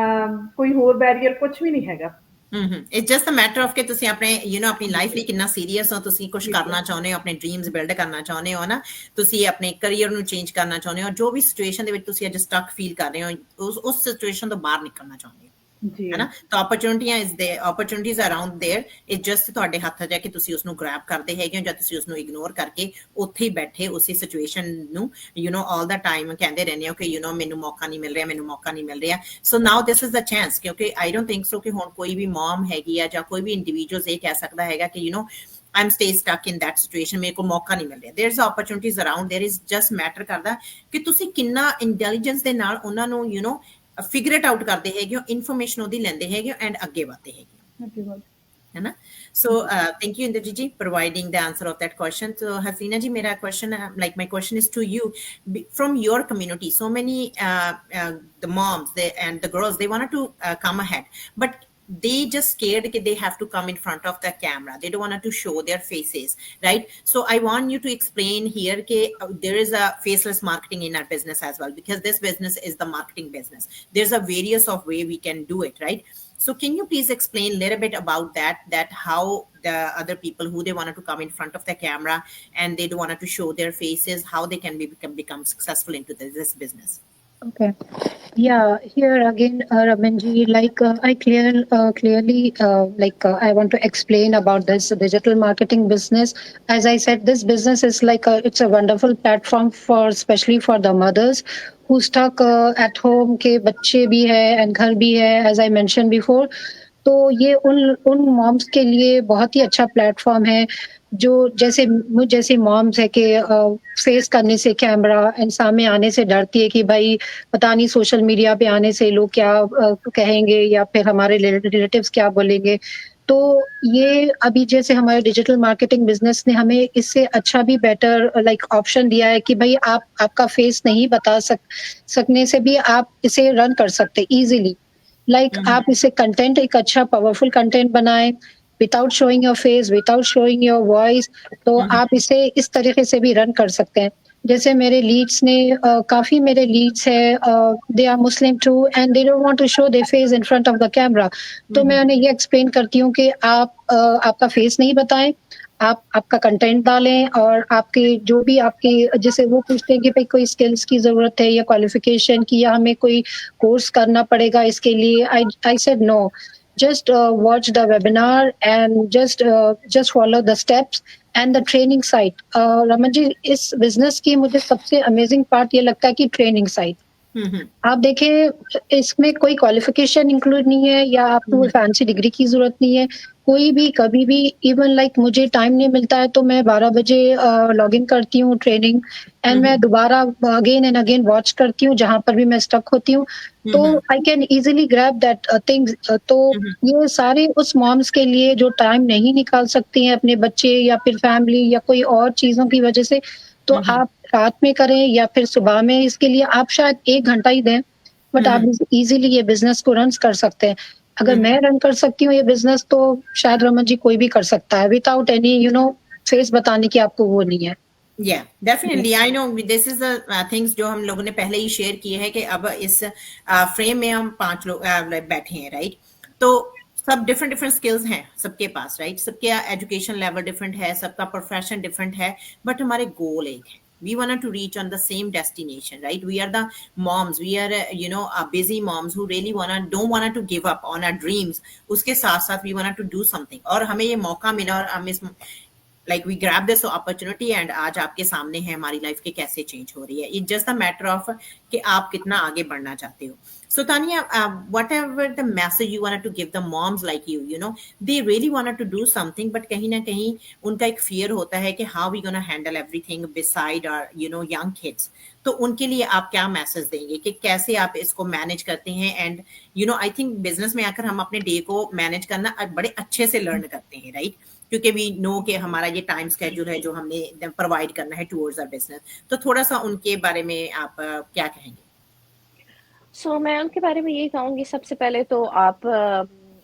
ਕੋਈ ਹੋਰ ਬੈਰੀਅਰ ਕੁਝ ਵੀ ਨਹੀਂ ਹੈਗਾ। It's just a matter of ਕਿ ਤੁਸੀਂ ਆਪਣੇ ਆਪਣੀ ਲਾਈਫ ਲਈ ਕਿੰਨਾ ਸੀਰੀਅਸ ਹੋ, ਤੁਸੀਂ ਕੁਝ ਕਰਨਾ ਚਾਹੁੰਦੇ ਹੋ, ਆਪਣੇ ਡ੍ਰੀਮਸ ਬਿਲਡ ਕਰਨਾ ਚਾਹੁੰਦੇ ਹੋ ਨਾ, ਤੁਸੀਂ ਆਪਣੇ ਕੈਰੀਅਰ ਨੂੰ ਚੇਂਜ ਕਰਨਾ ਚਾਹੁੰਦੇ ਹੋ, ਜੋ ਵੀ ਸਿਚੁਏਸ਼ਨ ਦੇ ਵਿੱਚ ਤੁਸੀਂ ਅੱਜ ਸਟਕ ਫੀਲ ਕਰ ਰਹੇ ਹੋ, ਉਸ ਸਿਚੁਏਸ਼ਨ ਤੋਂ ਬਾਹਰ ਨਿਕਲਣਾ ਚਾਹੁੰਦੇ ਹੋ, ਜੀ, ਹੈ ਨਾ। ਤਾਂ opportunities around there, it just ਤੁਹਾਡੇ ਹੱਥ 'ਚ ਹੈ ਕਿ ਤੁਸੀਂ ਉਸਨੂੰ ਗ੍ਰੈਬ ਕਰਦੇ ਹੈਗੇ ਹੋ ਜਾਂ ਤੁਸੀਂ ਉਸਨੂੰ ਇਗਨੋਰ ਕਰਕੇ ਉੱਥੇ ਹੀ ਬੈਠੇ ਉਸੇ ਸਿਚੁਏਸ਼ਨ ਨੂੰ ਆਲ ਦਾ ਟਾਈਮ ਕਹਿੰਦੇ ਰਹਿੰਦੇ ਹੋ ਕਿ ਮੈਨੂੰ ਮੌਕਾ ਨਹੀਂ ਮਿਲ ਰਿਹਾ, ਮੈਨੂੰ ਮੌਕਾ ਨਹੀਂ ਮਿਲ ਰਿਹਾ। ਸੋ ਨਾਓ ਦਿਸ ਇਜ਼ ਦ ਚਾਂਸ, ਕਿਉਂਕਿ ਆਈ ਡੋਂਟ ਥਿੰਕ ਸੋ ਕਿ ਹੁਣ ਕੋਈ ਵੀ ਮਮ ਹੈਗੀ ਆ ਜਾਂ ਕੋਈ ਵੀ ਇੰਡੀਵਿਜੂਅਲ ਇਹ ਕਹਿ ਸਕਦਾ ਹੈਗਾ ਕਿ I'm stay stuck in that situation, ਮੇਰੇ ਕੋਲ ਮੌਕਾ ਨਹੀਂ ਮਿਲ ਰਿਹਾ। There's opportunities around, there is just matter ਕਰਦਾ ਕਿ ਤੁਸੀਂ ਕਿੰਨਾ ਇੰਟੈਲੀਜੈਂਸ ਦੇ ਨਾਲ ਉਹਨਾਂ ਨੂੰ ਫਿਗਰ ਇਟ ਆਊਟ ਕਰਦੇ ਹੈਗੇ ਹੋ, ਇਨਫੋਰਮੇਸ਼ਨ ਉਹਦੀ ਲੈਂਦੇ ਹੈਗੇ ਹੋ ਐਂਡ ਅੱਗੇ ਵਧਦੇ ਹੈਗੇ ਹੋ, है ना। So thank you Indrajit ji providing the answer of that question. So Hasina ji, mera question my question is to you, from your community, so many the moms and the girls, they wanted to come ahead, but they just scared that they have to come in front of the camera, they don't want to show their faces, right? So I want you to explain here that there is a faceless marketing in our business as well, because this business is the marketing business. There's a various of way we can do it, right? So can you please explain a little bit about that how the other people who they wanted to come in front of the camera and they don't wanted to show their faces, how they can become successful into this business? Okay. Yeah, here again, Ramanji, I clearly, I want to explain about this digital marketing business. As I said, this business is it's a wonderful platform especially for the mothers who stuck at home, के बच्चे भी है and घर भी है, as I mentioned before. तो ये उन मॉम्स के लिए बहुत ही अच्छा प्लेटफॉर्म है, जो मुझ जैसी मॉम्स है कि फेस करने से कैमरा एंड सामने आने से डरती है कि भाई पता नहीं सोशल मीडिया पे आने से लोग क्या कहेंगे या फिर हमारे रिलेटिव्स क्या बोलेंगे। तो ये अभी जैसे हमारे डिजिटल मार्केटिंग बिजनेस ने हमें इससे अच्छा भी बेटर ऑप्शन दिया है कि भाई आपका फेस नहीं बता सकने से भी आप इसे रन कर सकते इजीली। आप इसे कंटेंट एक अच्छा पावरफुल कंटेंट बनाएं without showing your face, without showing your voice, तो आप इसे इस तरीके से भी रन कर सकते हैं। जैसे मेरे लीड्स ने काफी मेरे लीड्स है, they are Muslim too and they don't want to show their face in front of the camera. तो मैं उन्हें ये एक्सप्लेन करती हूँ कि आप आपका फेस नहीं बताएं, आप आपका कंटेंट डालें और आपके जो भी आपके जैसे वो पूछते हैं कि भाई कोई स्किल्स की जरूरत है या क्वालिफिकेशन की या हमें कोई कोर्स करना पड़ेगा इसके लिए। I said no, just watch the webinar and just follow the steps and the training site. Raman ji, इस बिजनेस की मुझे सबसे अमेजिंग पार्ट ये लगता है कि ट्रेनिंग साइट। आप देखें, इसमें कोई क्वालिफिकेशन इंक्लूड नहीं है या आपको कोई फैंसी डिग्री की जरूरत नहीं है। कोई भी कभी भी इवन मुझे टाइम नहीं मिलता है तो मैं 12 बजे लॉग इन करती हूँ ट्रेनिंग एंड मैं दोबारा अगेन एंड अगेन वॉच करती हूँ जहां पर भी मैं स्टक होती हूँ, तो I can easily grab that things. तो ये सारे उस मॉम्स के लिए जो टाइम नहीं निकाल सकती हैं अपने बच्चे या फिर फैमिली या कोई और चीजों की वजह से, तो आप रात में करें या फिर सुबह में, इसके लिए आप शायद 1 घंटा ही दें, बट आप इजीली ये बिजनेस को रन कर सकते हैं। अगर मैं रन कर सकती हूँ ये बिजनेस, तो शायद रमन जी कोई भी कर सकता है विदाउट एनी फेस बताने की आपको वो नहीं है। Yeah, definitely. I know this is the things जो हम लोगों ने पहले ही शेयर किए हैं कि अब इस फ्रेम में हम 5 लोग बैठे हैं, राइट। तो सब डिफरेंट स्किल्स हैं सबके पास, राइट। सबके एजुकेशन लेवल डिफरेंट है, सबका प्रोफेशन डिफरेंट है, बट हमारे गोल एक है। We wanted to reach on the same destination, right? We are the moms, we are busy moms who really don't want to give up on our dreams. उसके साथ साथ we wanted to do something, और हमें ये मौका मिला और हम इस like we grab this opportunity and आज आपके सामने है हमारी लाइफ के कैसे चेंज हो रही है. It's just a matter of कि आप कितना आगे बढ़ना चाहते हो. So Tanya, whatever the message you wanted to give the moms like you know, they really wanted to do something, but कहीं ना कहीं उनका एक fear होता है कि how we gonna handle everything beside our you know young kids. तो उनके लिए आप क्या मैसेज देंगे कि कैसे आप इसको मैनेज करते हैं? And you know I think business में आकर हम अपने डे को मैनेज करना बड़े अच्छे से लर्न करते हैं, राइट? क्योंकि वी नो कि हमारा ये टाइम स्केड्यूल है जो हमने प्रोवाइड करना है टुवर्ड्स आवर बिजनेस. तो थोड़ा सा उनके बारे में आप क्या कहेंगे? मैं उनके बारे में ये कहूँगी, सबसे पहले तो आप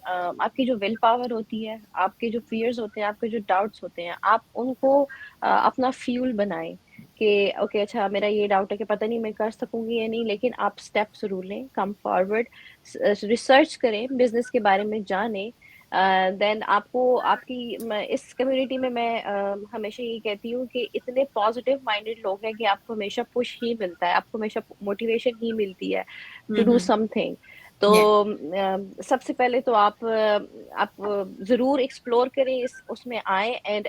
आपकी जो विल पावर होती है, आपके जो फियर्स होते हैं, आपके जो डाउट्स होते हैं, आप उनको अपना फ्यूल बनाएं कि ओके अच्छा मेरा ये डाउट है कि पता नहीं मैं कर सकूंगी या नहीं, लेकिन आप स्टेप जरूर लें, कम फॉरवर्ड, रिसर्च करें, बिजनेस के बारे में जानें. देन आपको इस कम्युनिटी में मैं हमेशा ये कहती हूँ कि इतने पॉजिटिव माइंडेड लोग हैं कि आपको हमेशा पुश ही मिलता है, आपको हमेशा मोटिवेशन ही मिलती है टू डू समथिंग. तो सबसे पहले तो आप जरूर एक्सप्लोर करें, उसमें आए. एंड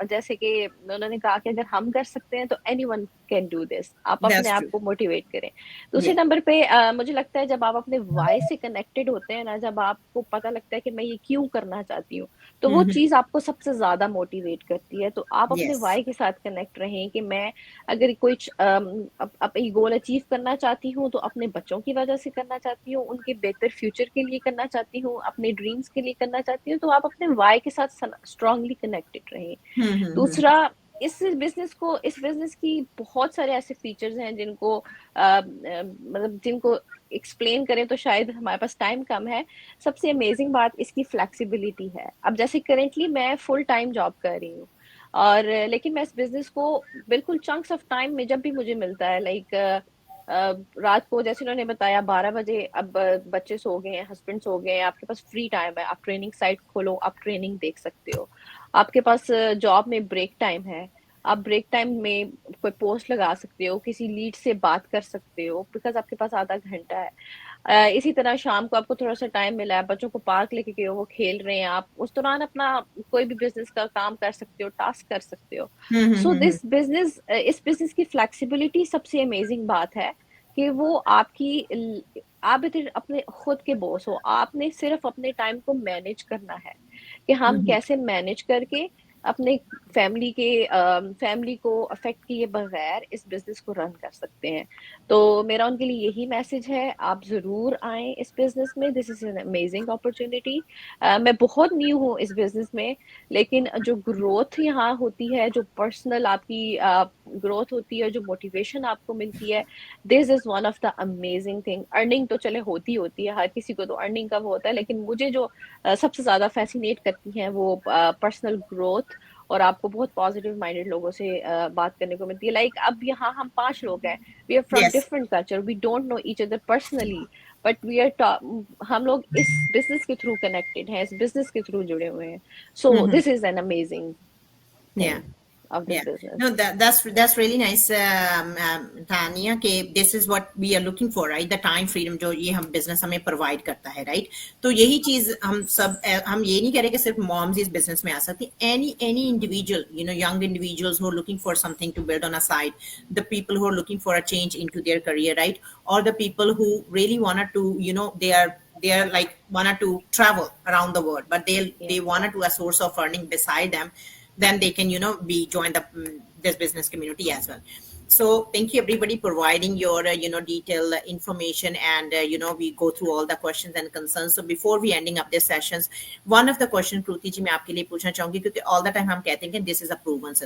जैसे कि उन्होंने कहा कि अगर हम कर सकते हैं तो एनीवन कैन डू दिस. आप अपने आप को मोटिवेट करें. दूसरे नंबर पे मुझे लगता है जब आप अपने वाई से कनेक्टेड होते हैं ना, जब आपको पता लगता है कि मैं ये क्यों करना चाहती हूँ, तो वो चीज आपको सबसे ज्यादा मोटिवेट करती है. तो आप अपने वाई के साथ कनेक्ट रहें कि मैं अगर कोई अपनी गोल अचीव करना चाहती हूँ तो अपने बच्चों की वजह से करना चाहती हूँ, उनके बेहतर फ्यूचर के लिए करना चाहती हूँ, अपने ड्रीम्स के लिए करना चाहती हूँ, तो आप अपने वाई के साथ स्ट्रांगली कनेक्टेड रहें. दूसरा, इस बिजनेस की बहुत सारे ऐसे फीचर्स हैं जिनको मतलब जिनको एक्सप्लेन करें तो शायद हमारे पास टाइम कम है. सबसे अमेजिंग बात इसकी फ्लेक्सिबिलिटी है. अब जैसे करेंटली मैं फुल टाइम जॉब कर रही हूँ, और लेकिन मैं इस बिजनेस को बिल्कुल चंक्स ऑफ टाइम में जब भी मुझे मिलता है, लाइक रात को जैसे उन्होंने बताया 12 बजे, अब बच्चे सो गए हैं, हस्बैंड सो गए हैं, आपके पास फ्री टाइम है, आप ट्रेनिंग साइट खोलो, आप ट्रेनिंग देख सकते हो. आपके पास जॉब में ब्रेक टाइम है, आप ब्रेक टाइम में कोई पोस्ट लगा सकते हो, किसी लीड से बात कर सकते हो, बिकॉज आपके पास आधा घंटा है. इसी तरह शाम को आपको थोड़ा सा टाइम मिला है, बच्चों को पार्क लेके गए हो, वो खेल रहे हैं, आप उस दौरान अपना कोई भी बिजनेस का काम कर सकते हो, टास्क कर सकते हो. सो इस बिजनेस की फ्लेक्सिबिलिटी सबसे अमेजिंग बात है कि वो आप अपने खुद के बॉस हो. आपने सिर्फ अपने टाइम को मैनेज करना है कि हम कैसे मैनेज करके अपने फैमिली को अफेक्ट किए बगैर इस बिजनेस को रन कर सकते हैं. तो मेरा उनके लिए यही मैसेज है, आप जरूर आएं इस बिजनेस में. This is an amazing opportunity. मैं बहुत न्यू हूँ इस बिजनेस में, लेकिन जो ग्रोथ यहाँ होती है, जो पर्सनल आपकी ग्रोथ होती है, जो मोटिवेशन आपको मिलती है, this is one of the amazing thing. Earning तो चले होती है, हर किसी को तो अर्निंग का वो होता है, लेकिन मुझे जो सबसे ज्यादा फैसिनेट करती है वो पर्सनल ग्रोथ, और आपको बहुत पॉजिटिव माइंडेड लोगों से बात करने को मिलती है. लाइक अब यहाँ हम 5 लोग हैं, we are from different culture, we don't know each other personally, but हम लोग इस बिजनेस के थ्रू कनेक्टेड हैं, इस बिजनेस के थ्रू जुड़े हुए हैं. So this is an amazing of this business. No, that's really nice, Tanya, कि this is what we are looking for, right? The time freedom जो ये हम business हमें provide करता है, right? तो यही चीज हम ये नहीं कह रहे कि सिर्फ moms इस business में आ सकती. Any individual, you know, young individuals who are looking for something to build on a side, the people who are looking for a change into their career, right? Or the people who really wanted to, you know, they are like wanted to travel around the world, but they wanted to a source of earning beside them, then they can, you know, join this business community as well. So thank you everybody providing your you know detailed information, and you know we go through all the questions and concerns. So before we ending up this sessions, one of the question Kruti ji मैं आपके लिए पूछना चाहूंगी, क्योंकि all the time हम कहते हैं कि this is a proven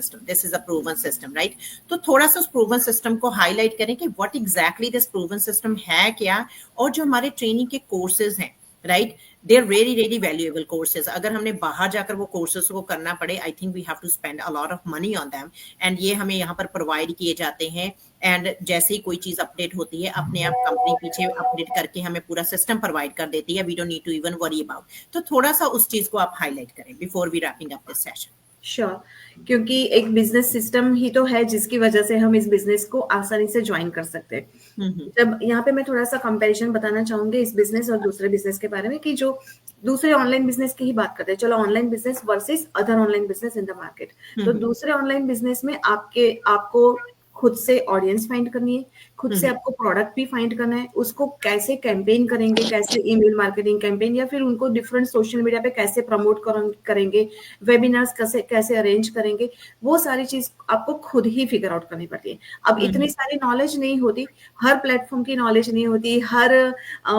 system, right? तो थोड़ा सा उस proven system को highlight करें कि what exactly this proven system है क्या, और जो हमारे ट्रेनिंग के courses हैं, right? They're really valuable courses. अगर हमने बाहर जाकर वो courses को करना पड़े, I think we have to spend a lot of money on them, and ये हमें यहाँ पर provide किए जाते हैं. And जैसे ही कोई चीज अपडेट होती है, अपने आप कंपनी पीछे अपडेट करके हमें पूरा सिस्टम प्रोवाइड कर देती है. We don't need to even worry about. तो थोड़ा सा उस चीज को आप हाईलाइट करें before we wrapping up this session. Sure, क्योंकि एक बिजनेस सिस्टम ही तो है जिसकी वजह से हम इस बिजनेस को आसानी से ज्वाइन कर सकते हैं। जब यहाँ पे मैं थोड़ा सा कंपैरिजन बताना चाहूंगी इस बिजनेस और दूसरे बिजनेस के बारे में, कि जो दूसरे ऑनलाइन बिजनेस की ही बात करते हैं, चलो online business versus other online business in the market. तो दूसरे ऑनलाइन बिजनेस में आपको खुद से ऑडियंस फाइंड करनी है, खुद से आपको प्रोडक्ट भी फाइंड करना है, उसको कैसे कैंपेन करेंगे, कैसे ईमेल मार्केटिंग कैंपेन या फिर उनको डिफरेंट सोशल मीडिया पे कैसे प्रमोट करेंगे, वेबिनार्स कैसे कैसे अरेंज करेंगे, वो सारी चीज आपको खुद ही फिगर आउट करनी पड़ती है। अब इतनी सारी नॉलेज नहीं होती, हर प्लेटफॉर्म की नॉलेज नहीं होती, हर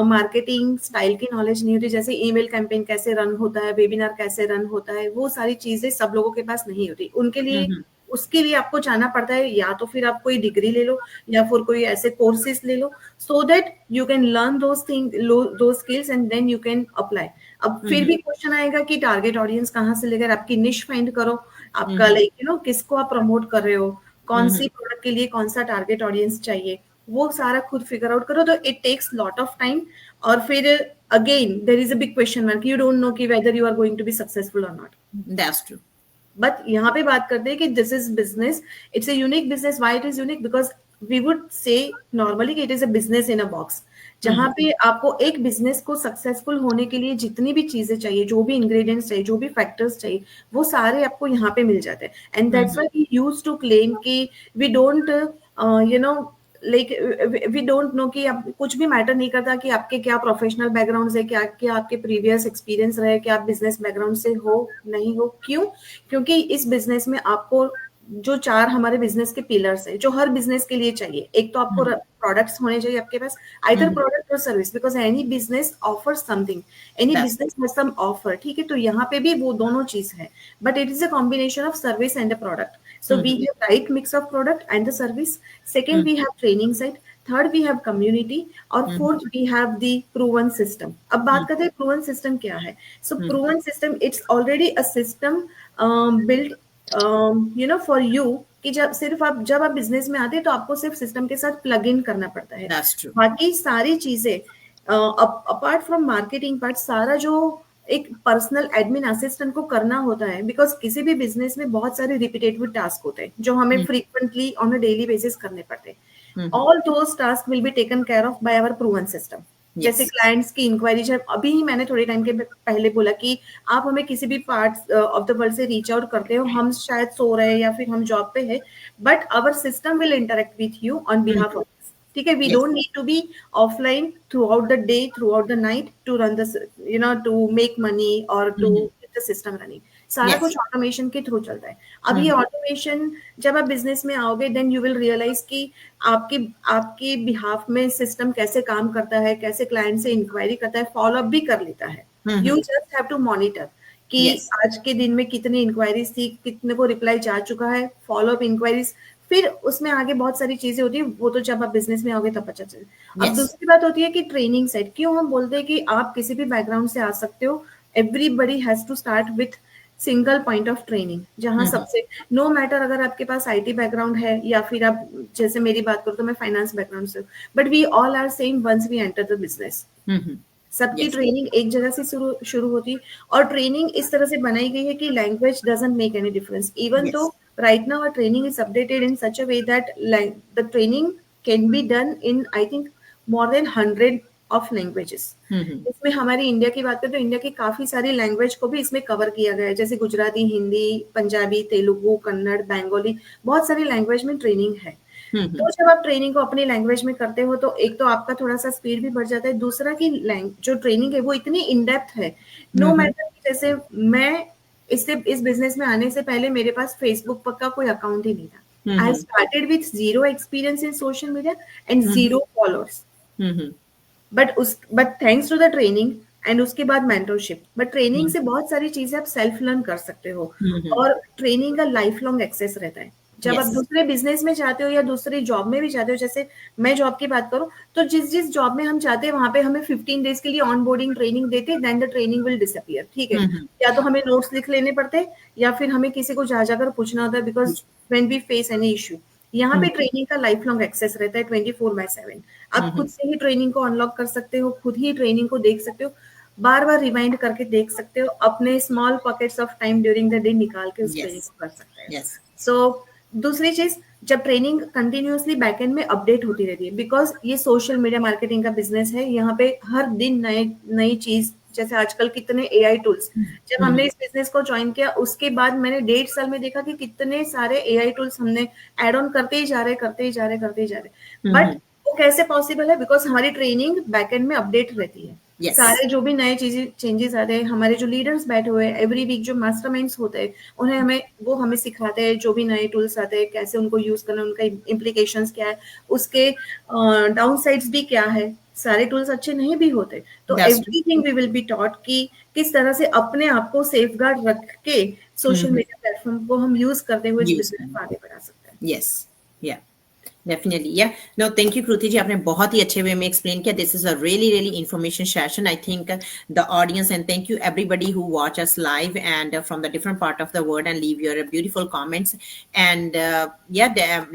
मार्केटिंग स्टाइल की नॉलेज नहीं होती, जैसे ईमेल कैंपेन कैसे रन होता है, वेबिनार कैसे रन होता है, वो सारी चीजें सब लोगों के पास नहीं होती। उनके लिए उसके लिए आपको जाना पड़ता है, या तो फिर आप कोई डिग्री ले लो या फिर कोई ऐसे कोर्सेज ले लो, so that you can learn those skills and then you can apply. अब फिर भी क्वेश्चन आएगा कि टारगेट ऑडियंस कहाँ से लेकर, आपकी निश फाइंड करो, आपका लाइक किसको आप प्रमोट कर रहे हो, कौन सी प्रोडक्ट के लिए कौन सा टारगेट ऑडियंस चाहिए, वो सारा खुद फिगर आउट करो। तो it takes lot of time, और फिर again there is a big question mark, you don't know कि whether you are going to be successful और नॉट। That's true. बट यहाँ पे बात करते हैं कि this is business, it's a unique business. Why it is unique? Because we would say normally कि it is a business in a box, जहाँ पे आपको एक बिजनेस को सक्सेसफुल होने के लिए जितनी भी चीजें चाहिए, जो भी इंग्रेडिएंट्स चाहिए, जो भी फैक्टर्स चाहिए, वो सारे आपको यहाँ पे मिल जाते हैं। And that's why we used to claim कि we don't like we don't know कि आप कुछ भी मैटर नहीं करता कि आपके क्या प्रोफेशनल बैकग्राउंड है, क्या आपके प्रीवियस एक्सपीरियंस रहे, क्या आप बिजनेस बैकग्राउंड से हो नहीं हो। क्यों? क्योंकि इस बिजनेस में आपको जो 4 हमारे बिजनेस के पिलर्स है, जो हर बिजनेस के लिए चाहिए, एक तो आपको प्रोडक्ट्स होने चाहिए आपके पास, आइदर प्रोडक्ट और service, because any business offer something, any business has some offer, ठीक है। तो यहाँ पे भी वो दोनों चीज है, but it is a combination of service and a product. So we have right mix of product and the service. Second, we have training side. Third, we have community. और fourth, we have the proven system. अब बात करते हैं proven system क्या है। So proven system, it's already a system built, for you, कि जब आप बिजनेस में आते हैं तो आपको सिर्फ सिस्टम के साथ प्लग इन करना पड़ता है। That's true. बाकी सारी चीजें अपार्ट फ्रॉम मार्केटिंग पार्ट, सारा जो एक पर्सनल एडमिन असिस्टेंट को करना होता है, बिकॉज किसी भी बिजनेस में बहुत सारे रिपीटेटिव टास्क होते हैं जो हमें frequently on a daily basis करने पड़ते हैं। All those task will be taken care of by our proven system. जैसे क्लाइंट्स की इंक्वायरी, जब अभी ही मैंने थोड़े टाइम के पहले बोला कि आप हमें किसी भी पार्ट ऑफ द वर्ल्ड से रीच आउट करते हो, हम शायद सो रहे हैं या फिर हम जॉब पे है, but our system will interact with you on behalf of, ठीक है। We don't need to be offline throughout the day, throughout the night to run the to make money और to keep the system running. सारा कुछ automation के through चलता है। अब ये ऑटोमेशन जब आप बिजनेस में आओगे, देन यू विल रियलाइज कि आपके बिहाफ में सिस्टम कैसे काम करता है, कैसे क्लाइंट से इंक्वायरी करता है, फॉलो अप भी कर लेता है। You just have to monitor कि आज के दिन में कितनी इंक्वायरीज थी, कितने को रिप्लाई जा चुका है, फॉलो अप इंक्वायरीज, फिर उसमें आगे बहुत सारी चीजें होती है, वो तो जब आप बिजनेस में आओगे तब पता चले। अब दूसरी बात होती है कि ट्रेनिंग साइड, क्यों हम बोलते हैं कि आप किसी भी बैकग्राउंड से आ सकते हो, everybody has to start with single point of training, जहां सबसे नो मैटर अगर आपके पास आईटी बैकग्राउंड है या फिर आप, जैसे मेरी बात करो तो मैं फाइनेंस बैकग्राउंड से, but we all are same once we enter the business. सबकी ट्रेनिंग एक जगह से शुरू होती है, और ट्रेनिंग इस तरह से बनाई गई है कि language doesn't make any difference, even तो right now our training is updated in such a way that the training can be done in, I think, more than 100 of languages. इसमें हमारी इंडिया की बात करें तो इंडिया की काफी सारी लैंग्वेज को भी इसमें कवर किया गया है, जैसे गुजराती, हिंदी, पंजाबी, तेलुगु, कन्नड़, बंगाली, बहुत सारी लैंग्वेज में ट्रेनिंग है। तो जब आप ट्रेनिंग को अपनी लैंग्वेज में करते हो तो एक तो आपका थोड़ा सा स्पीड भी बढ़ जाता है, दूसरा की जो ट्रेनिंग है वो इतनी इन डेप्थ है, नो मैटर। जैसे मैं इस बिजनेस में आने से पहले मेरे पास फेसबुक का कोई अकाउंट ही नहीं था। I started with 0 experience in social media and 0 followers, but thanks to the training and उसके बाद मेंटरशिप। बट ट्रेनिंग से बहुत सारी चीजें आप सेल्फ लर्न कर सकते हो, और ट्रेनिंग का लाइफ लॉन्ग एक्सेस रहता है। जब आप दूसरे बिजनेस में जाते हो या दूसरी जॉब में भी जाते हो, जैसे मैं जॉब की बात करूं तो जिस जॉब में हम जाते हैं वहां पे हमें 15 डेज के लिए ऑन बोर्डिंग ट्रेनिंग देते, then the training will disappear, ठीक है। या तो हमें नोट्स लिख लेने पड़ते हैं या फिर हमें किसी को जाकर पूछना होता है, because when we face any issue. यहाँ पे ट्रेनिंग का लाइफ लॉन्ग एक्सेस रहता है 24/7। आप खुद से ही ट्रेनिंग को अनलॉक कर सकते हो, खुद ही ट्रेनिंग को देख सकते हो। बार बार रिमाइंड करके देख सकते हो, अपने small pockets of time during the day निकाल के उस Yes. ट्रेनिंग को कर सकते हैं। Yes. सो दूसरी चीज, जब ट्रेनिंग कंटिन्यूअसली बैकएंड में अपडेट होती रहती है, बिकॉज ये सोशल मीडिया मार्केटिंग का बिजनेस है, यहाँ पे हर दिन नई चीज, जैसे आजकल कितने एआई टूल्स, जब हमने इस बिजनेस को ज्वाइन किया उसके बाद मैंने 1.5 साल में देखा कि कितने सारे एआई टूल्स हमने ऐड ऑन करते ही जा रहे। बट वो कैसे पॉसिबल है? बिकॉज हमारी ट्रेनिंग बैकएंड में अपडेट रहती है। Yes. सारे जो भी नए चेंजेस आते हैं, हमारे जो लीडर्स बैठे हुए हैं, एवरी वीक जो मास्टरमाइंड्स होते हैं, हमें सिखाते हैं, जो भी नए टूल्स आते हैं कैसे उनको यूज करना, उनका इम्प्लीकेशंस क्या है, उसके डाउन साइड्स भी क्या है। सारे टूल्स अच्छे नहीं भी होते, तो That's true. Everything we will be taught कि किस तरह से अपने आप को सेफगार्ड रख के सोशल मीडिया प्लेटफॉर्म को हम यूज करते हुए इस Use बिजनेस को आगे बढ़ा सकते हैं। Yes. Yeah. Definitely. Yeah. No, thank you, Kruti ji. आपने बहुत ही अच्छे वे में explain किया. This is a really information session. I think the audience, and thank you everybody who watch us live and from the different part of the world and leave your beautiful comments. And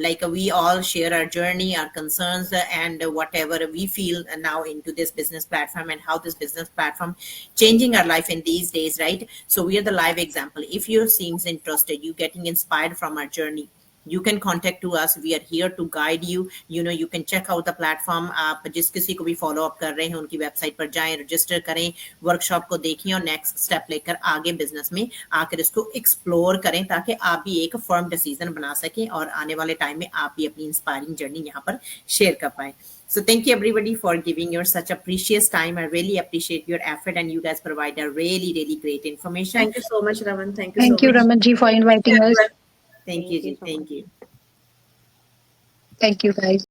like we all share our journey, our concerns, and whatever we feel now into this business platform and how this business platform changing our life in these days, right? So we are the live example. If you seems interested, you getting inspired from our journey, you can contact to us. We are here to guide you. You can check out the platform. आप जिस किसी को भी follow up कर रहे हैं उनकी website पर जाएं, रजिस्टर करें, वर्कशॉप को देखें और नेक्स्ट स्टेप लेकर आगे बिजनेस में आकर इसको एक्सप्लोर करें, ताकि आप भी एक फर्म डिसीजन बना सकें और आने वाले टाइम में आप भी अपनी इंस्पायरिंग जर्नी यहाँ पर शेयर कर पाए. So thank you everybody for giving your such a precious time. I really appreciate your effort and you guys provide a really great information. Thank you so much, Raman. Thank you Thank so you, much. Raman ji, for inviting us. Thank you ji. Thank you. Thank you, guys.